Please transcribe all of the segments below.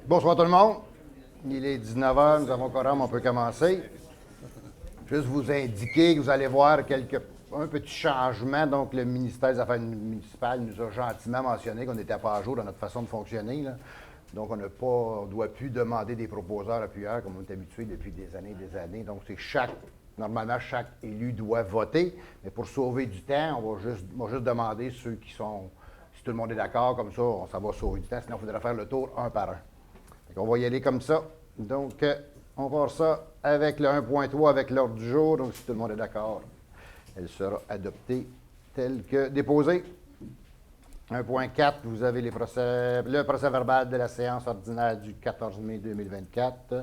Bonsoir tout le monde. Il est 19h, nous avons quorum, on peut commencer. Juste vous indiquer que vous allez voir un petit changement. Donc, le ministère des Affaires municipales nous a gentiment mentionné qu'on n'était pas à jour dans notre façon de fonctionner, là. Donc, on ne doit plus demander des proposeurs appuyeurs comme on est habitué depuis des années et des années. Donc, normalement, chaque élu doit voter. Mais pour sauver du temps, on va juste demander ceux qui sont, si tout le monde est d'accord, comme ça va sauver du temps. Sinon, il faudrait faire le tour un par un. On va y aller comme ça. Donc, on va voir ça avec le 1.3, avec l'ordre du jour. Donc, si tout le monde est d'accord, elle sera adoptée telle que déposée. 1.4, vous avez le procès verbal de la séance ordinaire du 14 mai 2024. Tout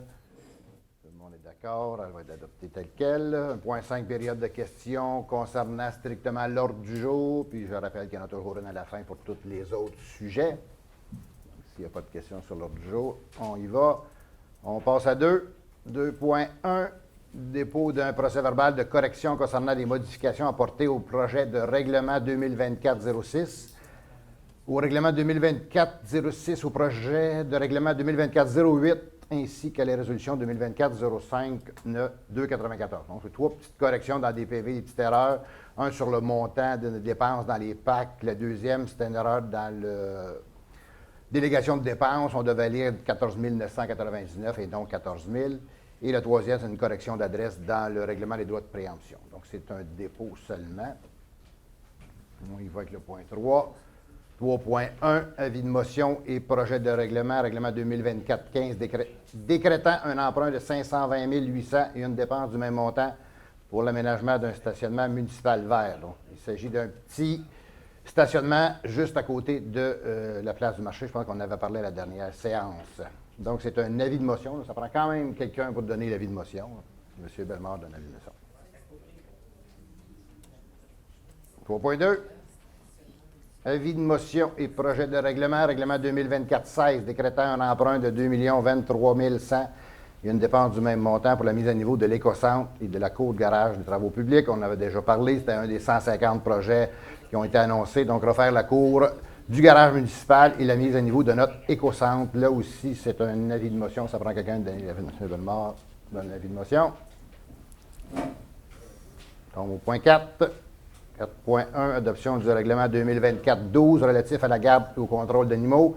le monde est d'accord, elle va être adoptée telle quelle. 1.5, période de questions concernant strictement l'ordre du jour. Puis, je rappelle qu'il y en a toujours une à la fin pour tous les autres sujets. S'il n'y a pas de questions sur l'ordre du jour, on y va. On passe à 2. 2.1, dépôt d'un procès verbal de correction concernant les modifications apportées au projet de règlement 2024-06, au règlement 2024-06, au projet de règlement 2024-08, ainsi qu'à les résolutions 2024-05-294. Donc, c'est 3 petites corrections dans des PV, des petites erreurs. Un sur le montant de dépenses dans les PAC. La deuxième, c'était une erreur dans le délégation de dépenses, on devait lire 14 999 et donc 14 000. Et le troisième, c'est une correction d'adresse dans le règlement des droits de préemption. Donc, c'est un dépôt seulement. On y va avec le point 3. 3.1, avis de motion et projet de règlement 2024-15, décrétant un emprunt de 520 800 et une dépense du même montant pour l'aménagement d'un stationnement municipal vert. Donc, il s'agit d'un petit stationnement juste à côté de la place du marché. Je pense qu'on avait parlé à la dernière séance. Donc, c'est un avis de motion. Ça prend quand même quelqu'un pour donner l'avis de motion. M. Bellemare donne l'avis de motion. 3.2. Avis de motion et projet de règlement 2024-16, décrétant un emprunt de 2 023 100 et une dépense du même montant pour la mise à niveau de l'éco-centre et de la cour de garage des travaux publics. On en avait déjà parlé. C'était un des 150 projets qui ont été annoncés. Donc, refaire la cour du garage municipal et la mise à niveau de notre éco-centre. Là aussi, c'est un avis de motion. Ça prend quelqu'un de donner l'avis de M. Bellemare. Donne l'avis de motion. Donc, au point 4. 4.1, adoption du règlement 2024-12 relatif à la garde et au contrôle d'animaux.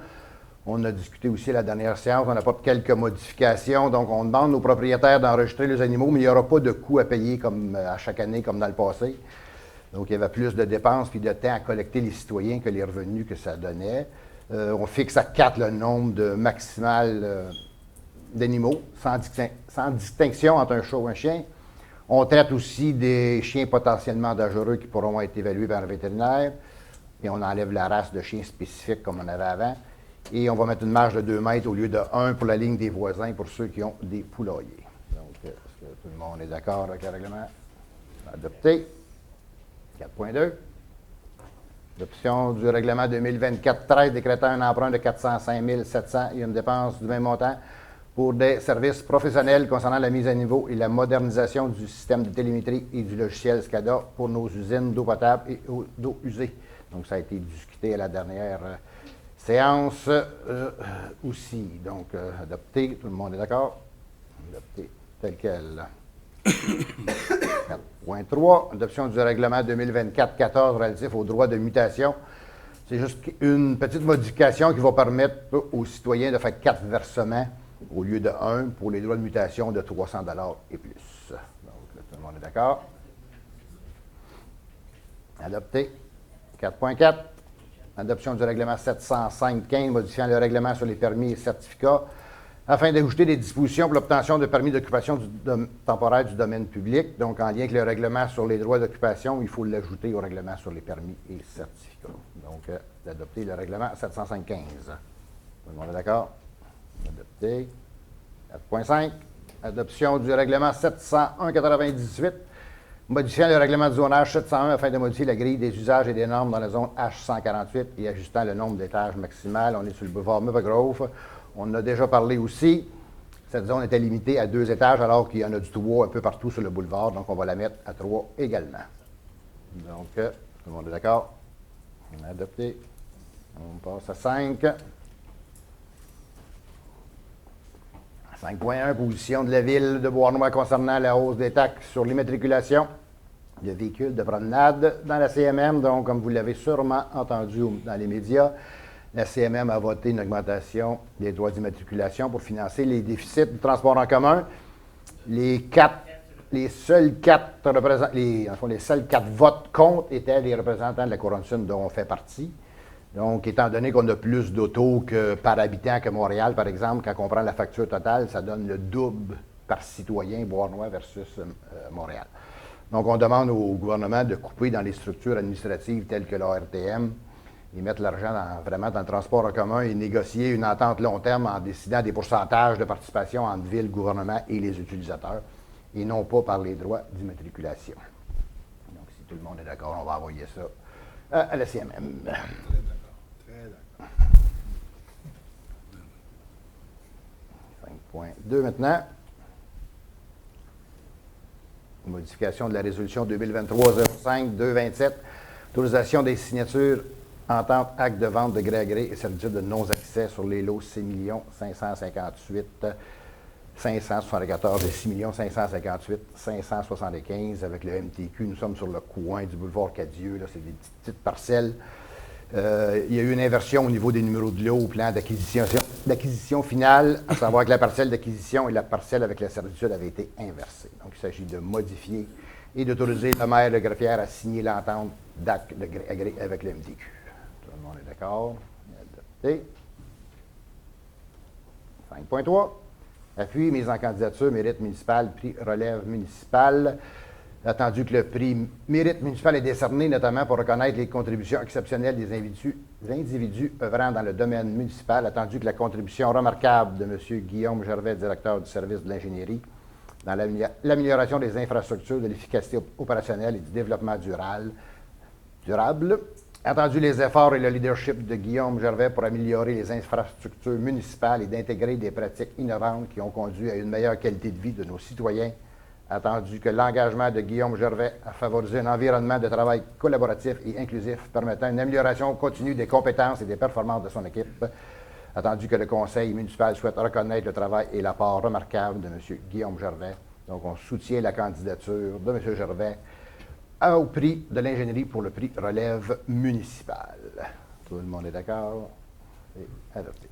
On a discuté aussi à la dernière séance, on apporte quelques modifications. Donc, on demande aux propriétaires d'enregistrer les animaux, mais il n'y aura pas de coûts à payer comme à chaque année, comme dans le passé. Donc, il y avait plus de dépenses puis de temps à collecter les citoyens que les revenus que ça donnait. On fixe à 4 le nombre de maximal d'animaux, sans distinction entre un chat ou un chien. On traite aussi des chiens potentiellement dangereux qui pourront être évalués par un vétérinaire. Et on enlève la race de chiens spécifiques comme on avait avant. Et on va mettre une marge de 2 mètres au lieu de 1 pour la ligne des voisins pour ceux qui ont des poulaillers. Donc, est-ce que tout le monde est d'accord avec le règlement? Adopté. 4.2. Adoption du règlement 2024-13 décrétant un emprunt de 405 700 et une dépense du même montant pour des services professionnels concernant la mise à niveau et la modernisation du système de télémétrie et du logiciel SCADA pour nos usines d'eau potable et d'eau usée. Donc, ça a été discuté à la dernière séance aussi. Donc, adopté. Tout le monde est d'accord? Adopté tel quel. 4.3, adoption du règlement 2024-14 relatif aux droits de mutation. C'est juste une petite modification qui va permettre aux citoyens de faire 4 versements au lieu de 1 pour les droits de mutation de 300 $ et plus. Donc, là, tout le monde est d'accord. Adopté. 4.4. Adoption du règlement 705-15, modifiant le règlement sur les permis et certificats afin d'ajouter des dispositions pour l'obtention de permis d'occupation temporaire du domaine public. Donc, en lien avec le règlement sur les droits d'occupation, il faut l'ajouter au règlement sur les permis et certificats. Donc, d'adopter le règlement 705-15. Tout le monde est d'accord? Adopté. 4.5. Adoption du règlement 701-98, modifiant le règlement du zonage 701 afin de modifier la grille des usages et des normes dans la zone H148 et ajustant le nombre d'étages maximal. On est sur le boulevard Maple Grove. On en a déjà parlé aussi. Cette zone était limitée à 2 étages alors qu'il y en a du 3 un peu partout sur le boulevard. Donc, on va la mettre à 3 également. Donc, tout le monde est d'accord? On a adopté. On passe à 5. 5.1, position de la Ville de Beauharnois concernant la hausse des taxes sur l'immatriculation de véhicules de promenade dans la CMM. Donc, comme vous l'avez sûrement entendu dans les médias, la CMM a voté une augmentation des droits d'immatriculation pour financer les déficits du transport en commun. Les seuls quatre votes contre étaient les représentants de la Couronne Sud dont on fait partie. Donc, étant donné qu'on a plus d'autos par habitant que Montréal, par exemple, quand on prend la facture totale, ça donne le double par citoyen Beauharnois versus Montréal. Donc, on demande au gouvernement de couper dans les structures administratives telles que l'ARTM et mettre l'argent vraiment dans le transport en commun et négocier une entente long terme en décidant des pourcentages de participation entre ville, gouvernement et les utilisateurs, et non pas par les droits d'immatriculation. Donc, si tout le monde est d'accord, on va envoyer ça à la CMM. Très d'accord. 5.2 maintenant. Modification de la résolution 2023-05-227. Autorisation des signatures, entente, acte de vente de gré à gré et certitude de non-accès sur les lots 6 558 574 et 6 558 575 avec le MTQ. Nous sommes sur le coin du boulevard Cadieux. Là, c'est des petites parcelles. Il y a eu une inversion au niveau des numéros de lots au plan d'acquisition finale, à savoir que la parcelle d'acquisition et la parcelle avec la servitude avaient été inversées. Donc, il s'agit de modifier et d'autoriser le maire de Greffière à signer l'entente d'acte de gré à gré avec le MTQ. Tout le monde est d'accord? Adopté. 5.3. Appui, mise en candidature, mérite municipal, prix relève municipal. Attendu que le prix mérite municipal est décerné notamment pour reconnaître les contributions exceptionnelles des individus œuvrant dans le domaine municipal. Attendu que la contribution remarquable de M. Guillaume Gervais, directeur du service de l'ingénierie, dans l'amélioration des infrastructures, de l'efficacité opérationnelle et du développement durable. Attendu les efforts et le leadership de Guillaume Gervais pour améliorer les infrastructures municipales et d'intégrer des pratiques innovantes qui ont conduit à une meilleure qualité de vie de nos citoyens. Attendu que l'engagement de Guillaume Gervais a favorisé un environnement de travail collaboratif et inclusif permettant une amélioration continue des compétences et des performances de son équipe. Attendu que le conseil municipal souhaite reconnaître le travail et l'apport remarquable de M. Guillaume Gervais. Donc, on soutient la candidature de M. Gervais au prix de l'ingénierie pour le prix relève municipal. Tout le monde est d'accord? C'est adopté.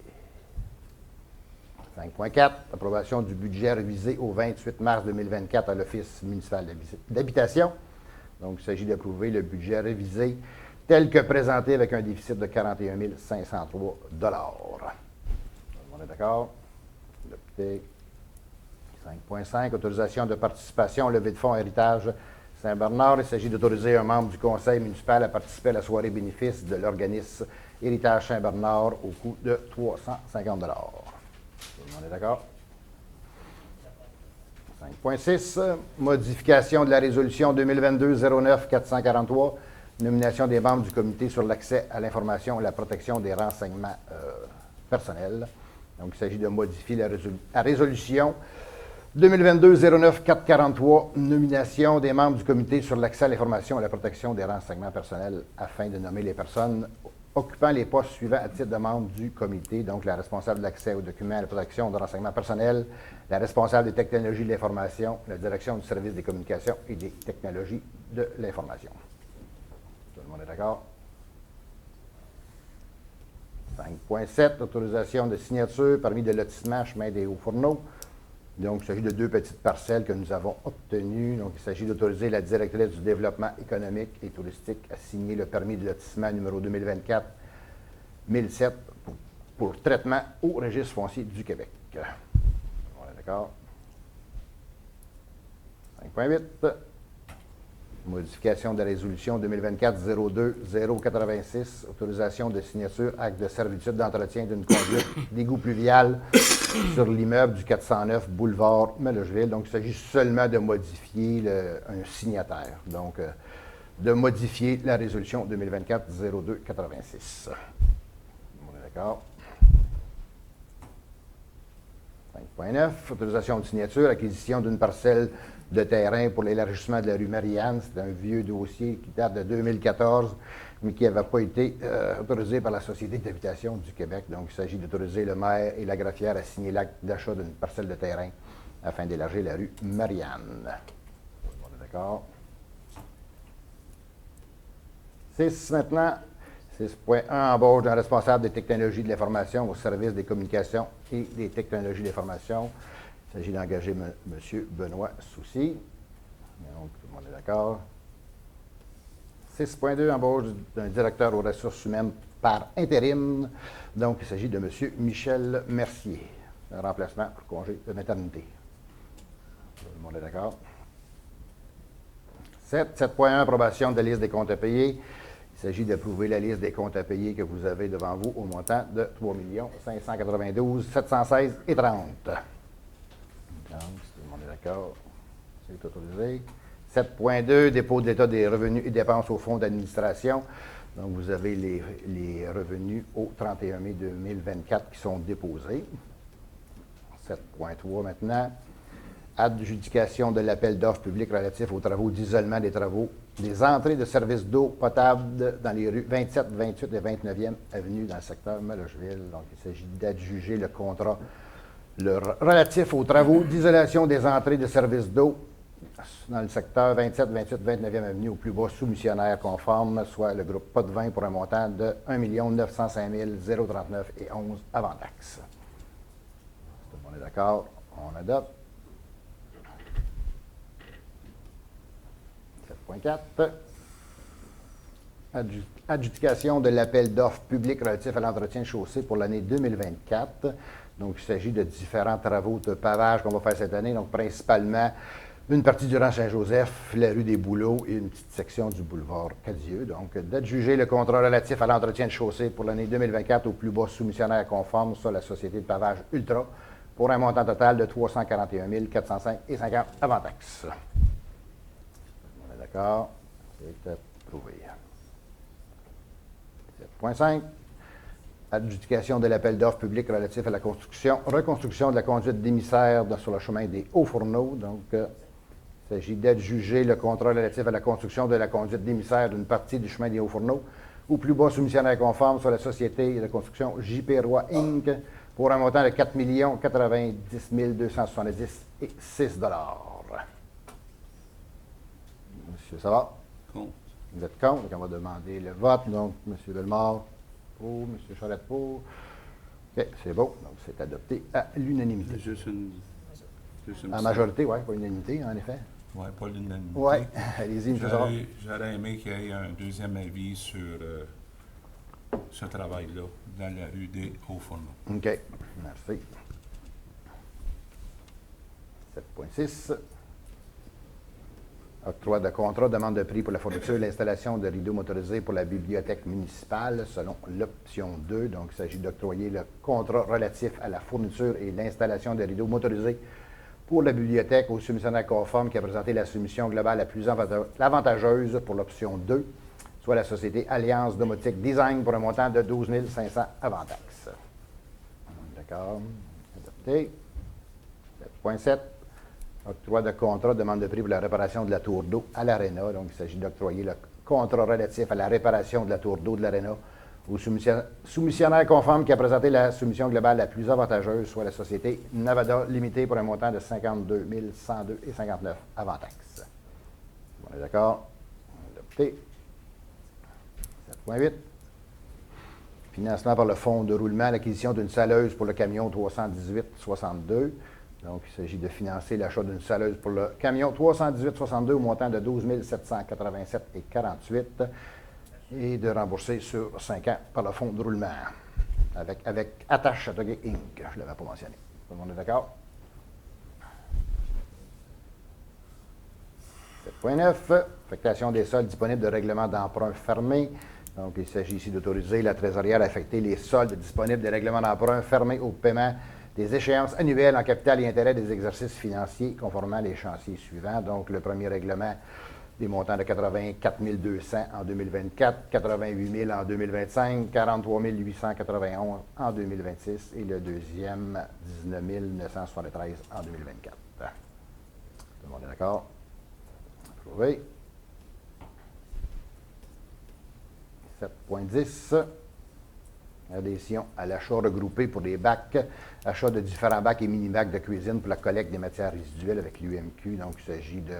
5.4, approbation du budget révisé au 28 mars 2024 à l'Office municipal d'habitation. Donc, il s'agit d'approuver le budget révisé tel que présenté avec un déficit de 41 503 $. Tout le monde est d'accord? Adopté. 5.5, autorisation de participation au levée de fonds héritage Saint-Bernard. Il s'agit d'autoriser un membre du conseil municipal à participer à la soirée bénéfice de l'organisme Héritage Saint-Bernard au coût de 350 $. Tout le monde est d'accord? 5.6, modification de la résolution 2022-09-443, nomination des membres du comité sur l'accès à l'information et la protection des renseignements personnels. Donc, il s'agit de modifier la résolution 2022-09-443, nomination des membres du comité sur l'accès à l'information et la protection des renseignements personnels afin de nommer les personnes occupant les postes suivants à titre de membre du comité, donc la responsable de l'accès aux documents et à la protection des renseignements personnels, la responsable des technologies de l'information, la direction du service des communications et des technologies de l'information. Tout le monde est d'accord? 5.7, autorisation de signature permis de lotissement chemin des Hauts-Fourneaux. Donc, il s'agit de 2 petites parcelles que nous avons obtenues. Donc, il s'agit d'autoriser la directrice du développement économique et touristique à signer le permis de lotissement numéro 2024-1007 pour traitement au registre foncier du Québec. On est d'accord? 5.8. Modification de la résolution 2024-02-086, autorisation de signature, acte de servitude d'entretien d'une conduite d'égout pluvial sur l'immeuble du 409 boulevard Mellocheville. Donc, il s'agit seulement de modifier un signataire. Donc, de modifier la résolution 2024-02-86. On est d'accord? 5.9, autorisation de signature, acquisition d'une parcelle de terrain pour l'élargissement de la rue Marianne. C'est un vieux dossier qui date de 2014. mais qui n'avait pas été autorisé par la Société d'habitation du Québec. Donc, il s'agit d'autoriser le maire et la greffière à signer l'acte d'achat d'une parcelle de terrain afin d'élargir la rue Marianne. On est d'accord? 6 maintenant. 6.1, embauche d'un responsable des technologies de l'information au service des communications et des technologies de l'information. Il s'agit d'engager M. Benoît Soucy. Donc, tout le monde est d'accord. 6.2, embauche d'un directeur aux ressources humaines par intérim. Donc, il s'agit de M. Michel Mercier. Un remplacement pour congé de maternité. Tout le monde est d'accord. 7.1, approbation de la liste des comptes à payer. Il s'agit d'approuver la liste des comptes à payer que vous avez devant vous au montant de 3 592 716 et 30. Donc, si tout le monde est d'accord, c'est autorisé. 7.2, dépôt de l'état des revenus et dépenses au fonds d'administration. Donc, vous avez les revenus au 31 mai 2024 qui sont déposés. 7.3 maintenant. Adjudication de l'appel d'offres public relatif aux travaux d'isolement des entrées de services d'eau potable dans les rues 27, 28 et 29e avenue dans le secteur Melocheville. Donc, il s'agit d'adjuger le contrat relatif aux travaux d'isolation des entrées de services d'eau dans le secteur 27, 28, 29e avenue au plus bas soumissionnaire conforme, soit le groupe Potvin pour un montant de 1 905 039 et 11 avant taxe. Tout le monde est d'accord? On adopte. 7.4. Adjudication de l'appel d'offres public relatif à l'entretien de chaussée pour l'année 2024. Donc, il s'agit de différents travaux de pavage qu'on va faire cette année. Donc, principalement, une partie du rang Saint-Joseph, la rue des Bouleaux et une petite section du boulevard Cadieux. Donc, d'adjuger le contrat relatif à l'entretien de chaussée pour l'année 2024 au plus bas soumissionnaire conforme, soit la société de pavage Ultra, pour un montant total de 341 405 et 50 avant taxe. D'accord, c'est approuvé. 7.5. Adjudication de l'appel d'offres public relatif à la reconstruction de la conduite d'émissaire sur le chemin des Hauts-Fourneaux. Donc, il s'agit d'adjuger le contrat relatif à la construction de la conduite d'émissaire d'une partie du chemin des Hauts-Fourneaux au plus bas soumissionnaire conforme sur la société de construction JP Roy Inc. pour un montant de 4 090 270 et 6 $. Monsieur Savard? Contre. Vous êtes contre, donc on va demander le vote. Donc, M. Bellemare pour, M. Charette pour. OK, c'est beau. Donc, c'est adopté à l'unanimité. Juste une En majorité, oui, pas l'unanimité, en effet. Oui, pas l'unanimité. Oui, allez-y, M. Savard. J'aurais aimé qu'il y ait un deuxième avis sur ce travail-là dans la rue des Hauts-Fourneaux. OK, merci. 7.6. Octroi de contrat, demande de prix pour la fourniture et l'installation de rideaux motorisés pour la bibliothèque municipale selon l'option 2. Donc, il s'agit d'octroyer le contrat relatif à la fourniture et l'installation de rideaux motorisés pour la bibliothèque au soumissionnaire conforme qui a présenté la soumission globale la plus avantageuse pour l'option 2, soit la société Alliance Domotique Design pour un montant de 12 500 avant taxe. D'accord. Adopté. 7.7. Octroi de contrat, demande de prix pour la réparation de la tour d'eau à l'Arena. Donc, il s'agit d'octroyer le contrat relatif à la réparation de la tour d'eau de l'Arena au soumissionnaire conforme qui a présenté la soumission globale la plus avantageuse, soit la société Navada Limitée pour un montant de 52 102 et 59 avant taxe. On est d'accord? Adopté. 7.8. Financement par le fonds de roulement, l'acquisition d'une saleuse pour le camion 318-62. Donc, il s'agit de financer l'achat d'une saleuse pour le camion 318-62 au montant de 12 787 et 48 et de rembourser sur 5 ans par le fonds de roulement avec Attache Châteauguay Inc. Je ne l'avais pas mentionné. Tout le monde est d'accord? 7.9. Affectation des soldes disponibles de règlement d'emprunt fermé. Donc, il s'agit ici d'autoriser la trésorière à affecter les soldes disponibles des règlements d'emprunt fermés au paiement des échéances annuelles en capital et intérêt des exercices financiers conformément les chantiers suivants. Donc, le premier règlement des montants de 84 200 en 2024, 88 000 en 2025, 43 891 en 2026 et le deuxième, 19 973 en 2024. Tout le monde est d'accord? Approuvé. 7.10. Adhésion à l'achat regroupé pour les bacs, achat de différents bacs et mini-bacs de cuisine pour la collecte des matières résiduelles avec l'UMQ. Donc, il s'agit de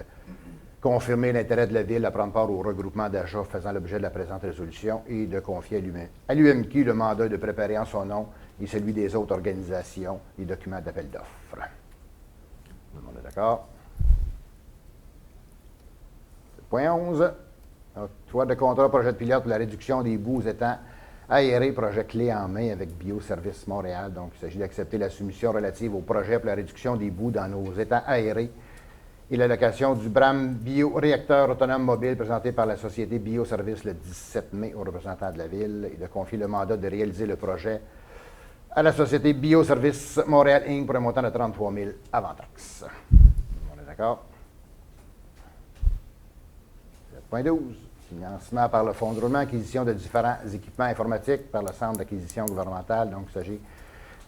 confirmer l'intérêt de la Ville à prendre part au regroupement d'achats faisant l'objet de la présente résolution et de confier à l'UMQ le mandat de préparer en son nom et celui des autres organisations les documents d'appel d'offres. Tout le monde est d'accord? Point 11. Octroi de contrat projet de pilote pour la réduction des boues aux étangs aérés, projet clé en main avec Bioservice Montréal. Donc, il s'agit d'accepter la soumission relative au projet pour la réduction des boues dans nos étangs aérés et l'allocation du BRAM bioréacteur autonome mobile présenté par la société Bioservice le 17 mai aux représentants de la Ville et de confier le mandat de réaliser le projet à la société Bioservice Montréal Inc. pour un montant de 33 000 avant taxe. On est d'accord? 7.12. Financement par le Fonds de roulement, acquisition de différents équipements informatiques par le Centre d'acquisition gouvernementale. Donc, il s'agit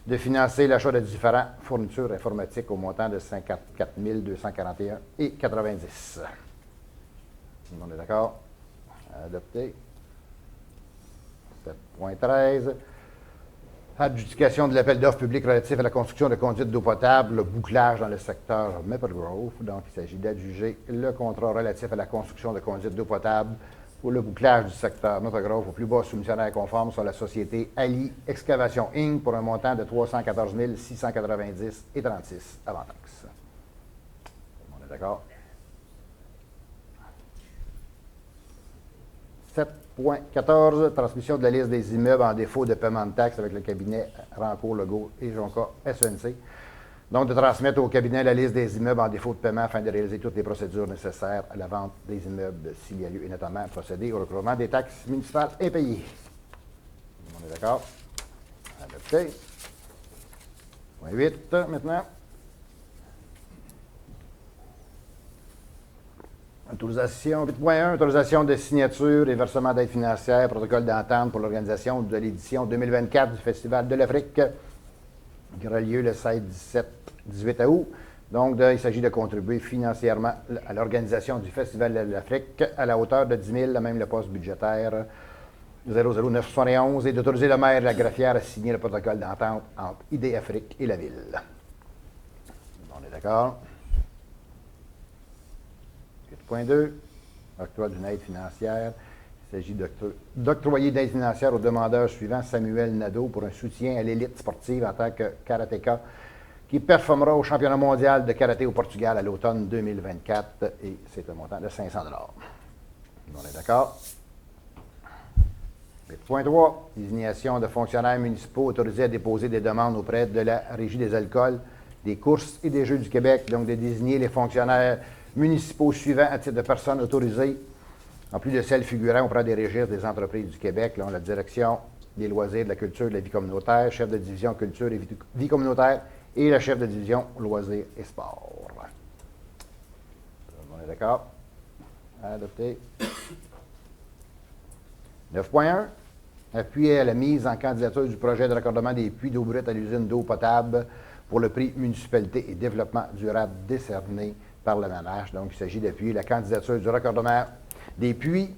de financer l'achat de différentes fournitures informatiques au montant de 54 241,90. Tout le monde est d'accord? Adopté. 7.13. Adjudication de l'appel d'offres public relatif à la construction de conduites d'eau potable, le bouclage dans le secteur Maple Grove. Donc, il s'agit d'adjuger le contrat relatif à la construction de conduites d'eau potable pour le bouclage du secteur Maple Grove au plus bas soumissionnaire conforme sur la société Ali Excavation Inc. pour un montant de 314 690,36 avant taxe. On est d'accord? 7.14, transmission de la liste des immeubles en défaut de paiement de taxes avec le cabinet Rancourt, Legault et Jonca SENC. Donc, de transmettre au cabinet la liste des immeubles en défaut de paiement afin de réaliser toutes les procédures nécessaires à la vente des immeubles s'il y a lieu et notamment procéder au recouvrement des taxes municipales impayées. On est d'accord? Adopté. Point 8 maintenant. Autorisation, 8.1, autorisation de signature et versement d'aide financière, protocole d'entente pour l'organisation de l'édition 2024 du Festival de l'Afrique, qui aura lieu le 16, 17, 18 août. Donc, il s'agit de contribuer financièrement à l'organisation du Festival de l'Afrique à la hauteur de 10 000, même le poste budgétaire 00971, et d'autoriser le maire de la Graffière à signer le protocole d'entente entre ID Afrique et la Ville. On est d'accord? 8.2, octroi d'une aide financière. Il s'agit d'octroyer d'aide financière au demandeur suivant Samuel Nadeau pour un soutien à l'élite sportive en tant que karatéka qui performera au championnat mondial de karaté au Portugal à l'automne 2024 et c'est un montant de 500 $. On est d'accord? 8.3, désignation de fonctionnaires municipaux autorisés à déposer des demandes auprès de la Régie des alcools, des courses et des Jeux du Québec, donc de désigner les fonctionnaires municipaux suivants à titre de personnes autorisées, en plus de celles figurant auprès des registres des entreprises du Québec, la direction des loisirs, de la culture et de la vie communautaire, chef de division culture et vie communautaire, et la chef de division loisirs et sport. On est d'accord? Adopté. 9.1. Appui à la mise en candidature du projet de raccordement des puits d'eau brute à l'usine d'eau potable pour le prix Municipalité et Développement durable décerné par le MAMACH. Donc, il s'agit d'appuyer la candidature du raccordement des puits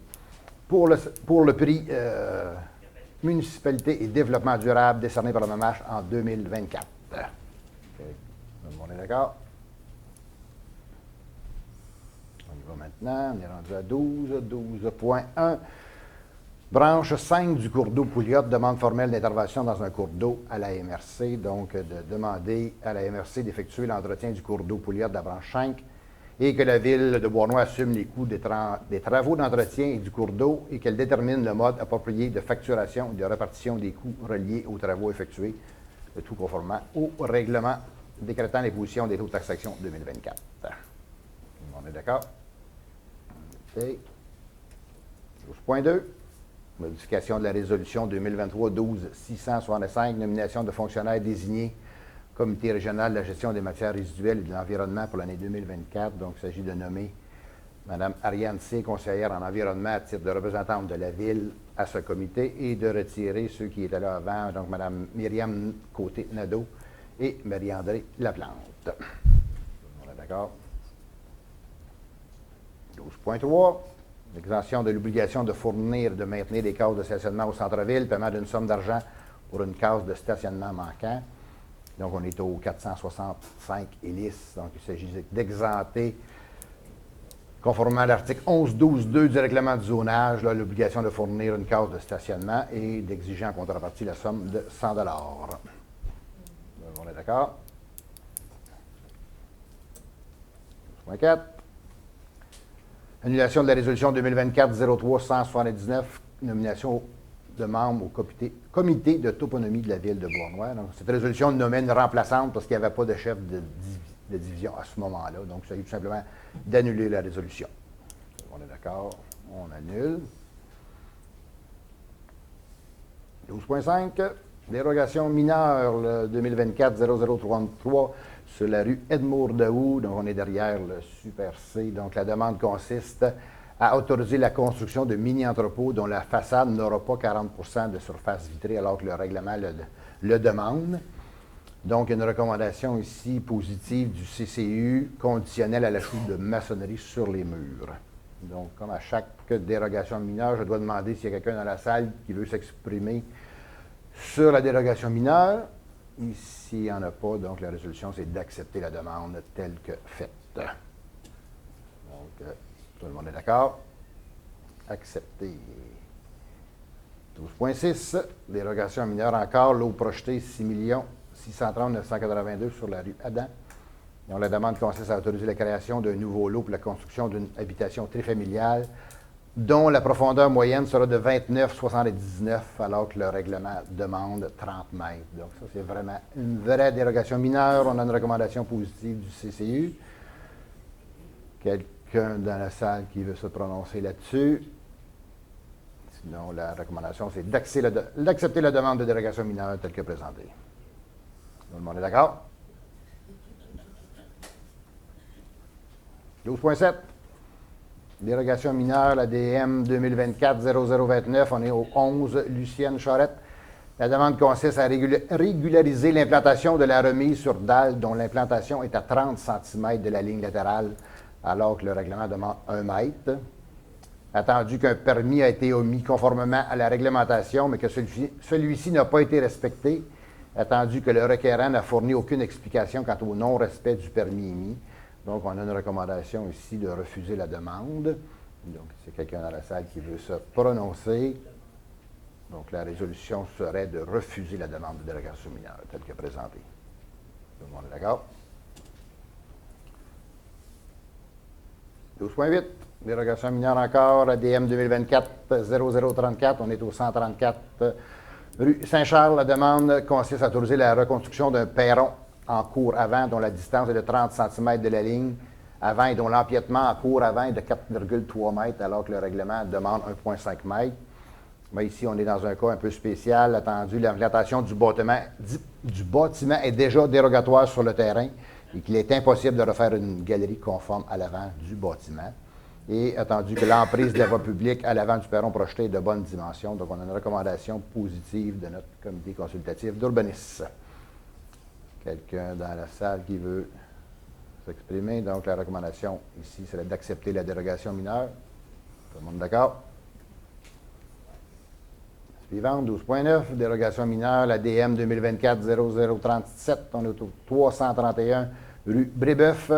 pour le prix Municipalité et Développement durable décerné par le MAMACH en 2024. Okay. On est d'accord? On y va maintenant. On est rendu à 12. 12.1. Branche 5 du cours d'eau Pouliot, demande formelle d'intervention dans un cours d'eau à la MRC. Donc, de demander à la MRC d'effectuer l'entretien du cours d'eau Pouliot de la branche 5 et que la Ville de Beauharnois assume les coûts des travaux d'entretien et du cours d'eau et qu'elle détermine le mode approprié de facturation et de répartition des coûts reliés aux travaux effectués, le tout conformément au règlement décrétant l'imposition des taux de taxation 2024. On est d'accord? Okay. 12.2. Modification de la résolution 2023-12-665, nomination de fonctionnaires désignés Comité régional de la gestion des matières résiduelles et de l'environnement pour l'année 2024. Donc, il s'agit de nommer Mme Ariane C., conseillère en environnement à titre de représentante de la Ville à ce comité et de retirer ceux qui étaient là avant, donc Mme Myriam Côté-Nadeau et Marie-André Laplante. On est d'accord? 12.3. L'exemption de l'obligation de fournir et de maintenir des cases de stationnement au centre-ville, paiement d'une somme d'argent pour une case de stationnement manquant. Donc, on est au 465 hélices. Donc, il s'agit d'exempter, conformément à l'article 11.12.2 du règlement du zonage, l'obligation de fournir une case de stationnement et d'exiger en contrepartie la somme de 100 $. On est d'accord? 12.4. Annulation de la résolution 2024-03-179, nomination de membres au comité de toponymie de la ville de Bournois. Donc, cette résolution nommait une remplaçante parce qu'il n'y avait pas de chef de division à ce moment-là. Donc, il s'agit tout simplement d'annuler la résolution. On est d'accord? On annule. 12.5. Dérogation mineure, le 2024-0033 sur la rue Edmour-Daou. Donc, on est derrière le Super C. Donc, la demande consiste à autoriser la construction de mini-entrepôts dont la façade n'aura pas 40 % de surface vitrée alors que le règlement le demande. Donc, une recommandation ici positive du CCU conditionnelle à l'ajout de maçonnerie sur les murs. Donc, comme à chaque dérogation mineure, je dois demander s'il y a quelqu'un dans la salle qui veut s'exprimer sur la dérogation mineure. Ici, il n'y en a pas, donc la résolution, c'est d'accepter la demande telle que faite. Donc, tout le monde est d'accord? Accepter. 12.6, dérogation mineure encore, l'eau projetée 6 630 982 sur la rue Adam. Donc, la demande consiste à autoriser la création d'un nouveau lot pour la construction d'une habitation trifamiliale dont la profondeur moyenne sera de 29,79 alors que le règlement demande 30 mètres. Donc, ça, c'est vraiment une vraie dérogation mineure. On a une recommandation positive du CCU. Quelqu'un dans la salle qui veut se prononcer là-dessus? Sinon, la recommandation, c'est d'accepter la demande de dérogation mineure telle que présentée. Tout le monde est d'accord? 12.7. Dérogation mineure, la DM 2024-0029, on est au 11 Lucienne Charette. La demande consiste à régulariser l'implantation de la remise sur dalle dont l'implantation est à 30 cm de la ligne latérale alors que le règlement demande 1 mètre. Attendu qu'un permis a été omis conformément à la réglementation, mais que celui-ci n'a pas été respecté, attendu que le requérant n'a fourni aucune explication quant au non-respect du permis émis. Donc, on a une recommandation ici de refuser la demande. Donc, c'est quelqu'un dans la salle qui veut se prononcer. Donc, la résolution serait de refuser la demande de dérogation mineure telle que présentée. Tout le monde est d'accord? 12.8. Dérogation mineure encore, ADM 2024-0034. On est au 134 rue Saint-Charles. La demande consiste à autoriser la reconstruction d'un perron en cours avant dont la distance est de 30 cm de la ligne avant et dont l'empiètement en cours avant est de 4,3 mètres alors que le règlement demande 1,5 mètres. Mais ici, on est dans un cas un peu spécial. Attendu, l'implantation du bâtiment est déjà dérogatoire sur le terrain et qu'il est impossible de refaire une galerie conforme à l'avant du bâtiment. Et attendu que l'emprise de la voie publique à l'avant du perron projeté est de bonne dimension. Donc, on a une recommandation positive de notre comité consultatif d'urbanisme. Quelqu'un dans la salle qui veut s'exprimer. Donc, la recommandation ici serait d'accepter la dérogation mineure. Tout le monde d'accord? Suivante, 12.9, dérogation mineure, la DM 2024-0037. On est au 331 rue Brébeuf.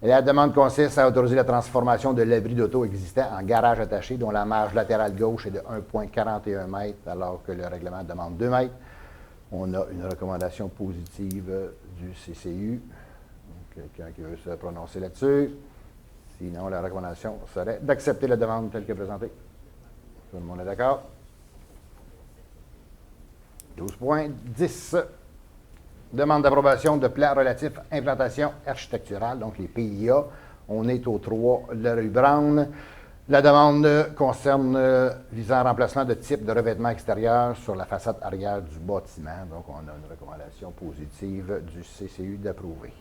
La demande consiste à autoriser la transformation de l'abri d'auto existant en garage attaché dont la marge latérale gauche est de 1,41 m alors que le règlement demande 2 mètres. On a une recommandation positive du CCU. Quelqu'un qui veut se prononcer là-dessus. Sinon, la recommandation serait d'accepter la demande telle que présentée. Tout le monde est d'accord? 12.10. Demande d'approbation de plan relatif à implantation architecturale, donc les PIA. On est au 3 la rue Brown. La demande concerne visant un remplacement de type de revêtement extérieur sur la façade arrière du bâtiment. Donc, on a une recommandation positive du CCU d'approuver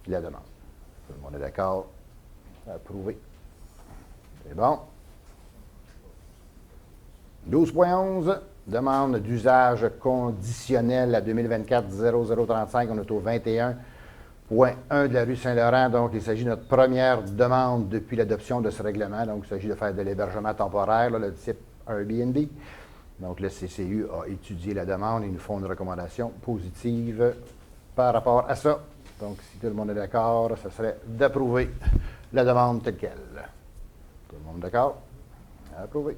la demande. Tout le monde est d'accord? Approuvé. C'est bon. 12.11. Demande d'usage conditionnel à 2024-0035. On est au 21 Point 1 de la rue Saint-Laurent, donc il s'agit de notre première demande depuis l'adoption de ce règlement. Donc, il s'agit de faire de l'hébergement temporaire, là, le type Airbnb. Donc, le CCU a étudié la demande et nous font une recommandation positive par rapport à ça. Donc, si tout le monde est d'accord, ce serait d'approuver la demande telle quelle. Tout le monde est d'accord? Approuvé.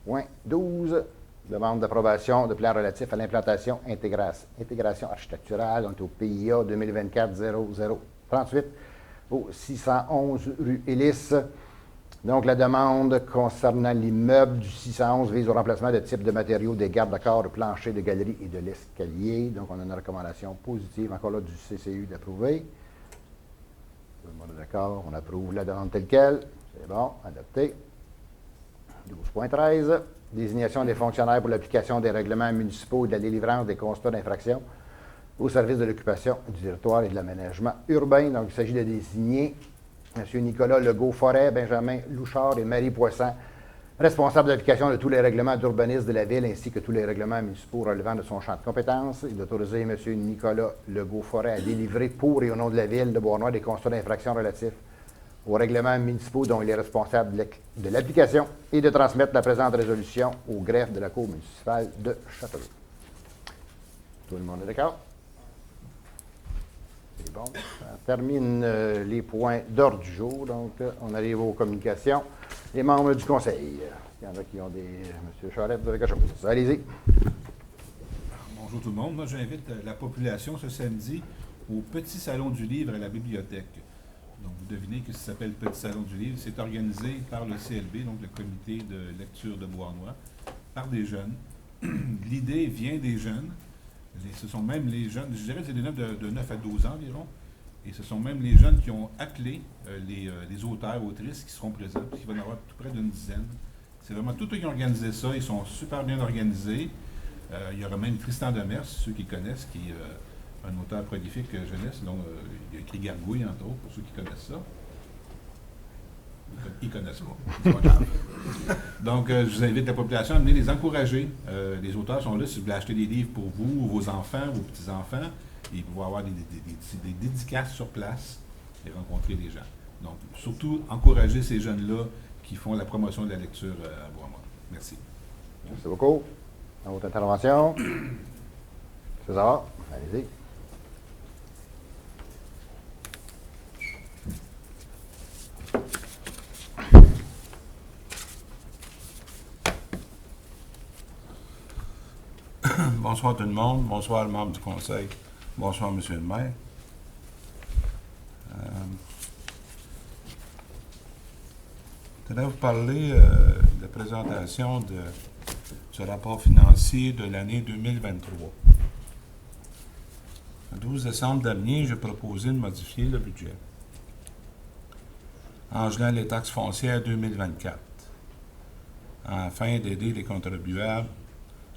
12.12. Demande d'approbation de plan relatif à l'implantation intégration architecturale. On est au PIA 2024-0038 au 611 rue Hélice. Donc, la demande concernant l'immeuble du 611 vise au remplacement de types de matériaux des garde-corps, de plancher, de galerie et de l'escalier. Donc, on a une recommandation positive, encore là, du CCU d'approuver. Tout le monde est d'accord, on approuve la demande telle quelle. C'est bon, adopté. 12.13. Désignation des fonctionnaires pour l'application des règlements municipaux et de la délivrance des constats d'infraction au service de l'occupation du territoire et de l'aménagement urbain. Donc, il s'agit de désigner M. Nicolas Legault-Forêt, Benjamin Louchard et Marie Poisson, responsables de l'application de tous les règlements d'urbanisme de la Ville ainsi que tous les règlements municipaux relevant de son champ de compétences, et d'autoriser M. Nicolas Legault-Forêt à délivrer pour et au nom de la Ville de Beauharnois des constats d'infraction relatifs aux règlements municipaux dont il est responsable de l'application et de transmettre la présente résolution au greffe de la Cour municipale de Châteauroux. Tout le monde est d'accord? C'est bon. Ça termine les points d'ordre du jour. Donc, on arrive aux communications. Les membres du Conseil. Il y en a qui ont des... Monsieur Charette, vous avez quelque chose? Allez-y. Bonjour tout le monde. Moi, j'invite la population ce samedi au Petit Salon du Livre à la bibliothèque. Donc, vous devinez que ça s'appelle Petit Salon du Livre. C'est organisé par le CLB, donc le Comité de lecture de Beauharnois, par des jeunes. L'idée vient des jeunes. Ce sont même les jeunes, je dirais que c'est des jeunes de 9 à 12 ans environ. Et ce sont même les jeunes qui ont appelé les auteurs, autrices qui seront présents, puis il va y en avoir tout près d'une dizaine. C'est vraiment tous eux qui ont organisé ça. Ils sont super bien organisés. Il y aura même Tristan Demers, ceux qui connaissent, qui est un auteur prolifique jeunesse. Donc, il a écrit Gargouille, entre autres, pour ceux qui connaissent ça. Ils connaissent pas. C'est pas grave. Donc, je vous invite la population à venir les encourager. Les auteurs sont là si vous voulez acheter des livres pour vous, ou vos enfants, vos petits-enfants, et pouvoir avoir des dédicaces sur place et rencontrer des gens. Donc, surtout, encourager ces jeunes-là qui font la promotion de la lecture à Beauharnois. Merci. Merci beaucoup. Dans votre intervention. César, allez-y. Bonsoir tout le monde. Bonsoir, membres du Conseil. Bonsoir, Monsieur le maire. Je voudrais vous parler de la présentation du rapport financier de l'année 2023. Le 12 décembre dernier, j'ai proposé de modifier le budget en gelant les taxes foncières 2024 afin d'aider les contribuables,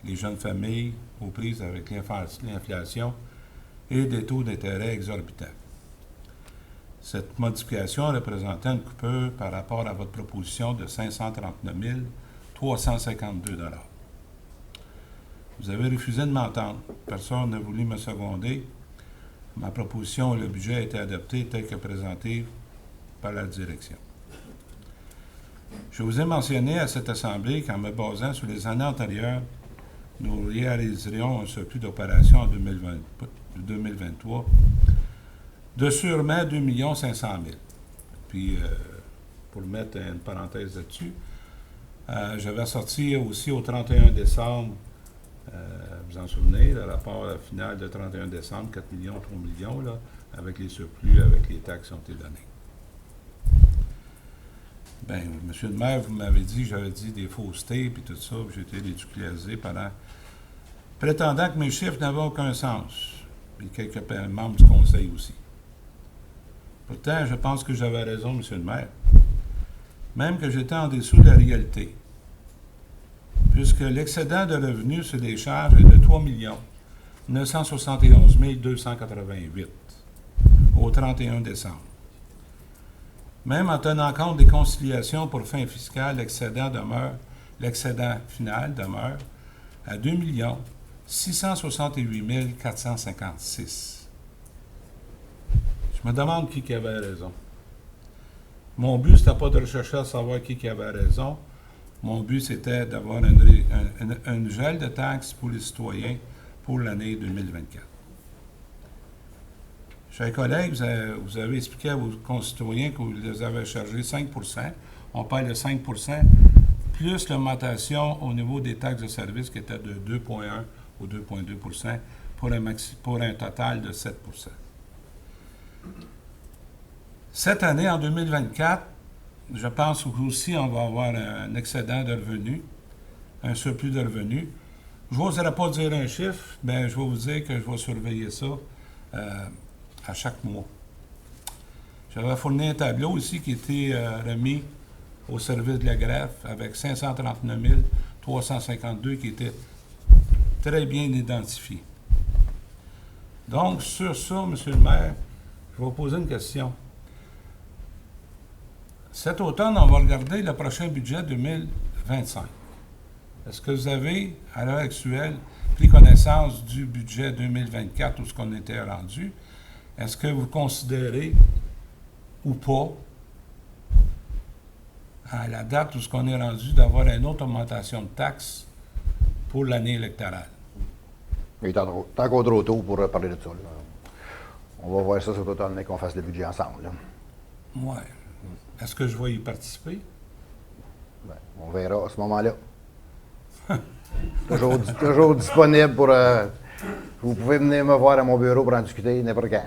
les jeunes familles aux prises avec l'inflation et des taux d'intérêt exorbitants. Cette modification représentait une coupure par rapport à votre proposition de 539 352 $. Vous avez refusé de m'entendre. Personne n'a voulu me seconder. Ma proposition et le budget a été adopté tel que présenté par la direction. Je vous ai mentionné à cette Assemblée qu'en me basant sur les années antérieures, nous réaliserions un surplus d'opération en 2023 de sûrement 2 500 000. Puis, pour mettre une parenthèse là-dessus, j'avais sorti aussi au 31 décembre, vous en souvenez, le rapport final de 31 décembre, 4 millions, 3 millions, là, avec les surplus, avec les taxes qui ont été données. Bien, monsieur le maire, vous m'avez dit que j'avais dit des faussetés, puis tout ça, puis j'ai été ridiculisé pendant... prétendant que mes chiffres n'avaient aucun sens, puis quelques membres du conseil aussi. Pourtant, je pense que j'avais raison, monsieur le maire. Même que j'étais en dessous de la réalité. Puisque l'excédent de revenus sur les charges est de 3 971 288 au 31 décembre. Même en tenant compte des conciliations pour fin fiscale, l'excédent final demeure à 2 668 456. me demande qui avait raison. Mon but, c'était pas de rechercher à savoir qui avait raison. Mon but, c'était d'avoir un gel de taxes pour les citoyens pour l'année 2024. Chers collègues, vous avez expliqué à vos concitoyens que vous les avez chargés 5 %. On paye le 5 % plus l'augmentation au niveau des taxes de service qui était de 2,1 ou 2,2 % pour un total de 7 %. Cette année, en 2024, je pense qu'aussi on va avoir un excédent de revenus, un surplus de revenus. Je n'oserais pas dire un chiffre, mais je vais vous dire que je vais surveiller ça à chaque mois. J'avais fourni un tableau ici qui était remis au service de la greffe avec 539 352 qui étaient très bien identifiés. Donc, sur ça, M. le maire, je vais vous poser une question. Cet automne, on va regarder le prochain budget 2025. Est-ce que vous avez, à l'heure actuelle, pris connaissance du budget 2024 où ce qu'on était rendu? Est-ce que vous considérez ou pas, à la date où ce qu'on est rendu, d'avoir une autre augmentation de taxes pour l'année électorale? Il est encore trop tôt pour parler de ça. Là. On va voir ça cet automne, mais qu'on fasse le budget ensemble. Oui. Est-ce que je vais y participer? Ben, on verra à ce moment-là. toujours disponible pour... vous pouvez venir me voir à mon bureau pour en discuter n'importe quand.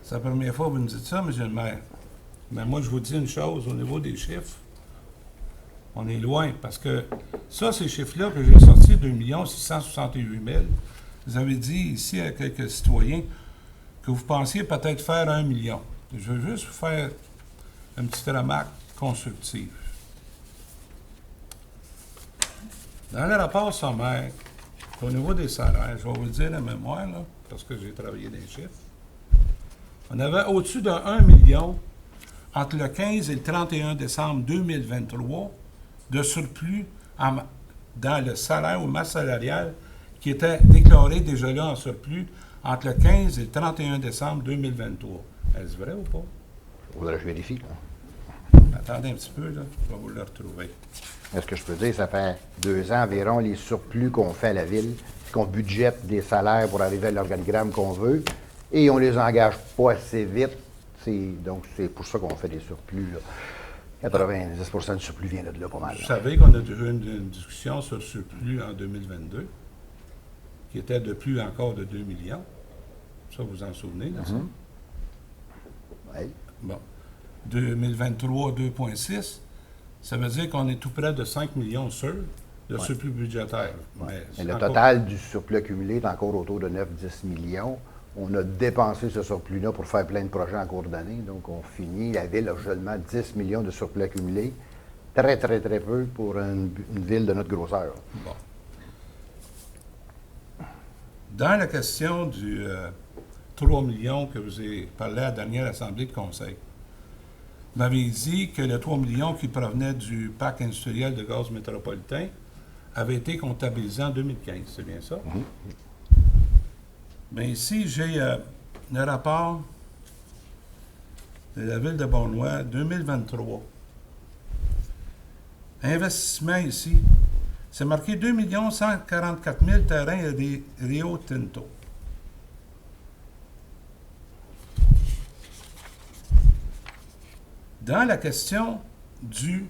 C'est la première fois que vous me dites ça, M. le maire. Mais moi, je vous dis une chose, au niveau des chiffres, on est loin, parce que ça, ces chiffres-là que j'ai sortis, 2 668 000, vous avez dit ici à quelques citoyens que vous pensiez peut-être faire 1 million. Je veux juste vous faire une petite remarque constructive. Dans le rapport sommaire, au niveau des salaires, je vais vous le dire à mémoire, là, parce que j'ai travaillé des chiffres, on avait au-dessus de 1 million entre le 15 et le 31 décembre 2023 de surplus dans le salaire ou masse salariale qui était déclaré déjà là en surplus entre le 15 et le 31 décembre 2023. Est-ce vrai ou pas? Il faudrait que je vérifie. Là. Attendez un petit peu, là, je vais vous le retrouver. Est-ce que je peux dire, ça fait 2 ans environ, les surplus qu'on fait à la ville, qu'on budgète des salaires pour arriver à l'organigramme qu'on veut, et on les engage pas assez vite. Donc, c'est pour ça qu'on fait des surplus. Là. 90% du surplus vient de là, pas mal. Vous savez qu'on a déjà eu une discussion sur le surplus en 2022, qui était de plus encore de 2 millions. Ça, vous en souvenez, là, ça? Oui. Bon. 2023, 2,6. Ça veut dire qu'on est tout près de 5 millions sur de surplus budgétaire. Mais le total du surplus accumulé est encore autour de 9-10 millions. On a dépensé ce surplus-là pour faire plein de projets en cours d'année. Donc, on finit, la ville a seulement 10 millions de surplus accumulés. Très, très, très peu pour une ville de notre grosseur. Bon. Dans la question du 3 millions que vous avez parlé à la dernière Assemblée de conseil, vous m'avez dit que le 3 millions qui provenait du parc industriel de gaz métropolitain avait été comptabilisé en 2015. C'est bien ça? Bien, ici, j'ai le rapport de la Ville de Beauharnois 2023. Investissement ici, c'est marqué 2 144 000 terrains Rio Tinto. Dans la question du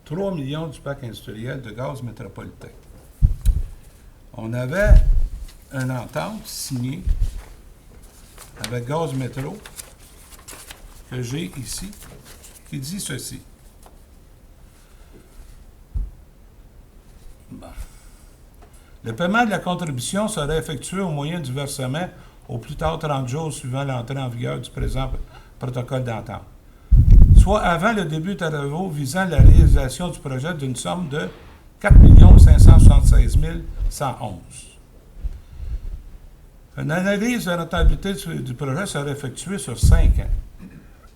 3 millions du parc industriel de gaz métropolitain, on avait une entente signée avec Gaz Métro que j'ai ici, qui dit ceci. Bon. Le paiement de la contribution serait effectué au moyen du versement au plus tard 30 jours suivant l'entrée en vigueur du présent protocole d'entente, soit avant le début des travaux visant la réalisation du projet d'une somme de 4 576 111. Une analyse de rentabilité du projet serait effectuée sur 5 ans.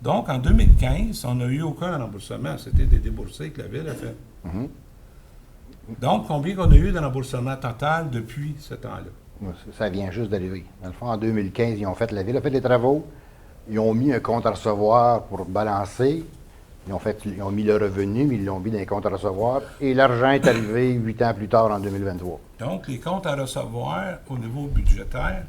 Donc, en 2015, on n'a eu aucun remboursement. C'était des déboursés que la Ville a fait. Donc, combien on a eu de remboursement total depuis ce temps-là? Ça vient juste d'arriver. Dans le fond, en 2015, ils ont fait, la Ville a fait des travaux. Ils ont mis un compte à recevoir pour balancer. Ils ont mis le revenu, mais ils l'ont mis dans les comptes à recevoir. Et l'argent est arrivé 8 ans plus tard, en 2023. Donc, les comptes à recevoir au niveau budgétaire,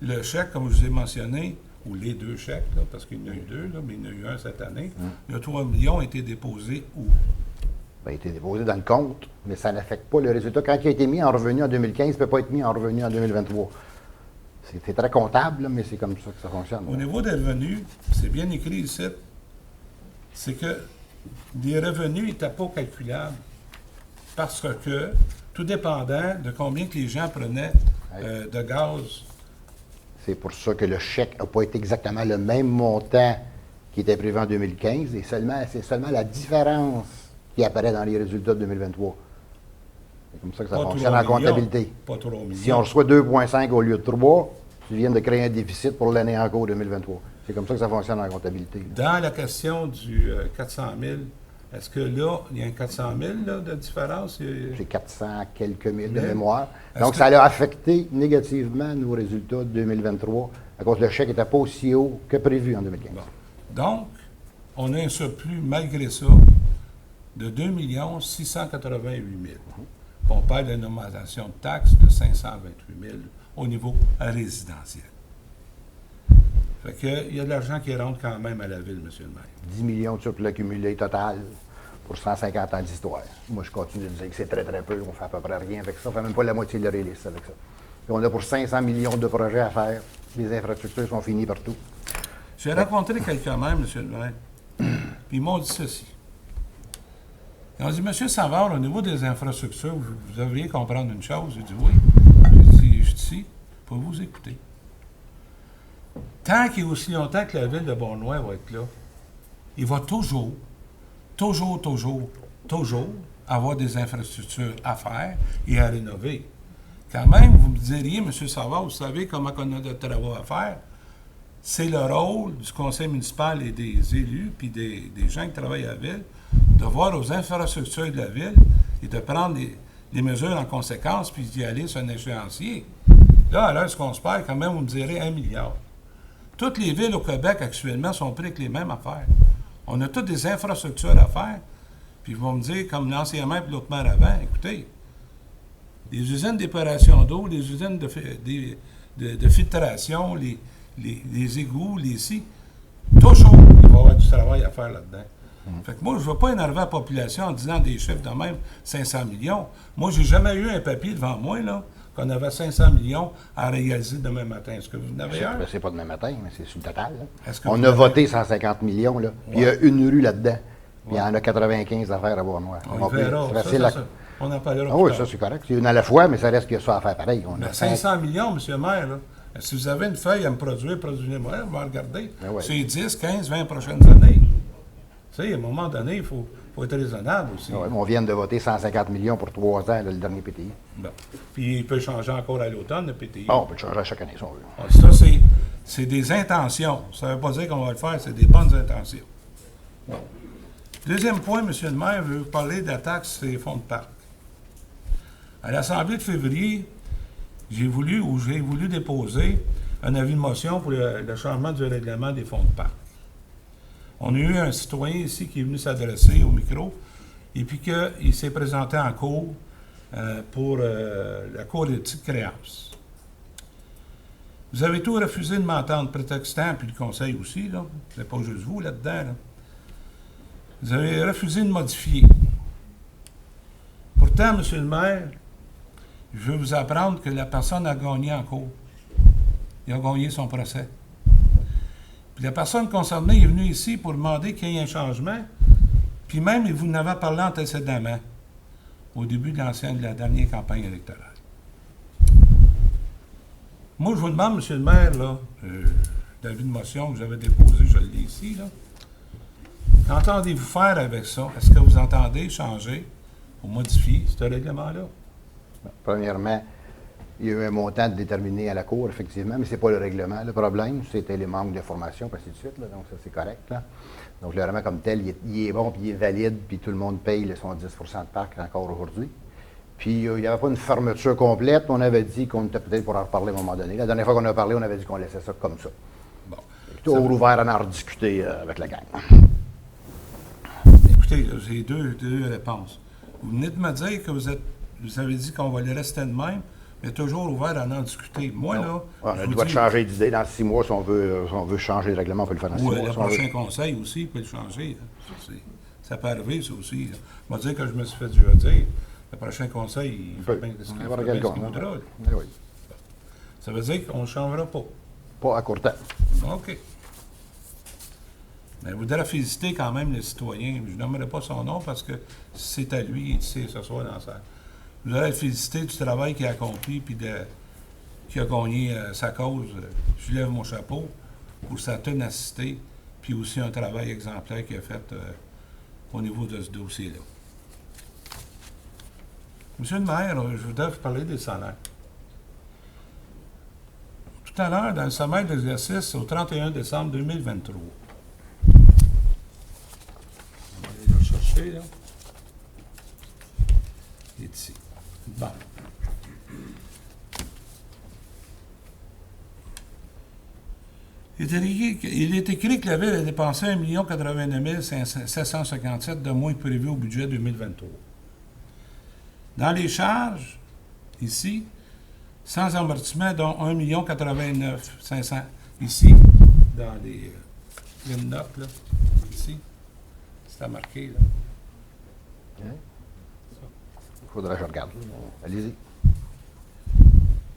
le chèque, comme je vous ai mentionné, ou les deux chèques, là, parce qu'il y en a eu deux, là, mais il y en a eu un cette année, le 3 millions a été déposé où? Il a été déposé dans le compte, mais ça n'affecte pas le résultat. Quand il a été mis en revenu en 2015, il ne peut pas être mis en revenu en 2023. C'est très comptable, là, mais c'est comme ça que ça fonctionne. Au niveau des revenus, c'est bien écrit ici, c'est que les revenus n'étaient pas calculables parce que, tout dépendant de combien que les gens prenaient de gaz. C'est pour ça que le chèque n'a pas été exactement le même montant qui était prévu en 2015, et c'est seulement la différence qui apparaît dans les résultats de 2023. C'est comme ça que ça Pas fonctionne 3 en comptabilité. millions, pas 3 millions. Si on reçoit 2,5 au lieu de 3, tu viens de créer un déficit pour l'année en cours 2023. C'est comme ça que ça fonctionne en comptabilité. Dans la question du 400 000, est-ce que là, il y a un 400 000 là, de différence? C'est 400 quelques mille de Mais, mémoire. est-ce Donc, que- ça a affecté négativement nos résultats de 2023 à cause que le chèque n'était pas aussi haut que prévu en 2015. Bon. Donc, on a un surplus, malgré ça, de 2 688 000. On parle d'une augmentation de taxes de 528 000 au niveau résidentiel. Fait que, il y a de l'argent qui rentre quand même à la ville, M. le maire. 10 millions de surplus accumulés total pour 150 ans d'histoire. Moi, je continue de dire que c'est très, très peu. On fait à peu près rien avec ça. On ne fait même pas la moitié de la réaliste avec ça. Et on a pour 500 millions de projets à faire. Les infrastructures sont finies partout. J'ai rencontré quelqu'un même, M. le maire, puis ils m'ont dit ceci. Ils ont dit, M. Savard, au niveau des infrastructures, vous devriez comprendre une chose. J'ai dit, oui. J'ai dit, je suis ici pour vous écouter. Tant qu'il y a aussi longtemps que la ville de Bournois va être là, il va toujours avoir des infrastructures à faire et à rénover. Quand même, vous me diriez, M. Savard, vous savez comment on a de travaux à faire. C'est le rôle du conseil municipal et des élus, puis des gens qui travaillent à la ville, de voir aux infrastructures de la ville et de prendre les mesures en conséquence, puis d'y aller sur un échéancier. Là, à l'heure, ce qu'on se perd, quand même, vous me direz 1 milliard. Toutes les villes au Québec actuellement sont prises avec les mêmes affaires. On a toutes des infrastructures à faire, puis ils vont me dire, comme l'ancien maire et l'autre maire avant, écoutez, les usines d'épuration d'eau, les usines de filtration, les égouts, les scies, toujours, il va y avoir du travail à faire là-dedans. Fait que moi, je ne vais pas énerver la population en disant des chiffres de même 500 millions. Moi, j'ai jamais eu un papier devant moi, là, qu'on avait 500 millions à réaliser demain matin. Est-ce que vous en avez un? C'est pas demain matin, mais c'est sur le total. Là. Est-ce que On vous a avez- voté 150 millions, là. Puis il y a une rue là-dedans. Puis il y en a 95 à faire à Bournois. On verra. C'est Ça, facile ça, à- ça, on en parlera Ah plus oui, tard. ça, c'est correct. C'est une à la fois, mais ça reste qu'il y a ça à faire pareil. On a Ben, 500 millions, M. le maire, là. Si vous avez une feuille à me produire, produisez-moi, on va regarder. Ben ouais. C'est 10, 15, 20 prochaines années. Tu sais, à un moment donné, il faut être raisonnable aussi. Ouais, mais on vient de voter 150 millions pour 3 ans, là, le dernier PTI. Bon. Puis il peut changer encore à l'automne, le PTI. Bon, on peut le changer à chaque année, si on veut. Ça, c'est des intentions. Ça ne veut pas dire qu'on va le faire, c'est des bonnes intentions. Bon. Deuxième point, M. le maire veut parler de la taxe sur les fonds de parc. À l'Assemblée de février, j'ai voulu déposer un avis de motion pour le changement du règlement des fonds de parc. On a eu un citoyen ici qui est venu s'adresser au micro et puis qu'il s'est présenté en cours pour la cour d'éthique créance. Vous avez tout refusé de m'entendre, prétextant, puis le conseil aussi, là. C'est pas juste vous là-dedans, là. Vous avez refusé de modifier. Pourtant, M. le maire, je veux vous apprendre que la personne a gagné en cours. Il a gagné son procès. Puis la personne concernée est venue ici pour demander qu'il y ait un changement, puis même, vous en avez parlé antécédemment, au début de la dernière campagne électorale. Moi, je vous demande, M. le maire, là, l'avis de motion que j'avais déposé, je l'ai ici, là. Qu'entendez-vous faire avec ça? Est-ce que vous entendez changer ou modifier ce règlement-là? Premièrement, il y a eu un montant déterminé à la Cour, effectivement, mais ce n'est pas le règlement. Le problème, c'était les manques d'informations, ainsi de suite. Là, donc, ça, c'est correct. Là. Donc, le règlement comme tel, il est bon, puis il est valide, puis tout le monde paye son 10 de parc encore aujourd'hui. Puis, il n'y avait pas une fermeture complète. On avait dit qu'on était peut-être pour en reparler à un moment donné. La dernière fois qu'on a parlé, on avait dit qu'on laissait ça comme ça. Bon. Toujours ouvert à en rediscuter avec la gang. Écoutez, j'ai deux réponses. Vous venez de me dire que vous avez dit qu'on va les rester de même, mais toujours ouvert à en discuter. Moi, là. On je a le vous droit de dis- changer d'idée dans 6 mois si on veut changer le règlement, on peut le faire dans 6 Ou mois. le si on veut. prochain conseil aussi peut le changer. Ça peut arriver, ça aussi. Là. On va dire que je me suis fait du dire. Le prochain conseil, il fait bien ce qu'il N'importe fait quel bien ce con, qu'il hein. voudra. Eh oui. Ça veut dire qu'on ne changera pas. Pas à court terme. OK. Mais je voudrais féliciter quand même le citoyen. Je nommerai pas son nom parce que c'est à lui, il sait ce soir dans la salle. Je voudrais le féliciter du travail qu'il a accompli puis qu'il a gagné sa cause. Je lève mon chapeau pour sa ténacité puis aussi un travail exemplaire qu'il a fait au niveau de ce dossier-là. Monsieur le maire, je voudrais vous parler des salaires. Tout à l'heure, dans le sommaire d'exercice au 31 décembre 2023. On va aller le chercher, là. Il est ici. Bon. Il est écrit que la Ville a dépensé 1 89 757 de moins prévu au budget 2023. Dans les charges, ici, sans amortissement, dont 1 89 500 ici, dans les notes, là, ici, c'est à marquer, là. Il faudrait que je regarde. Allez-y.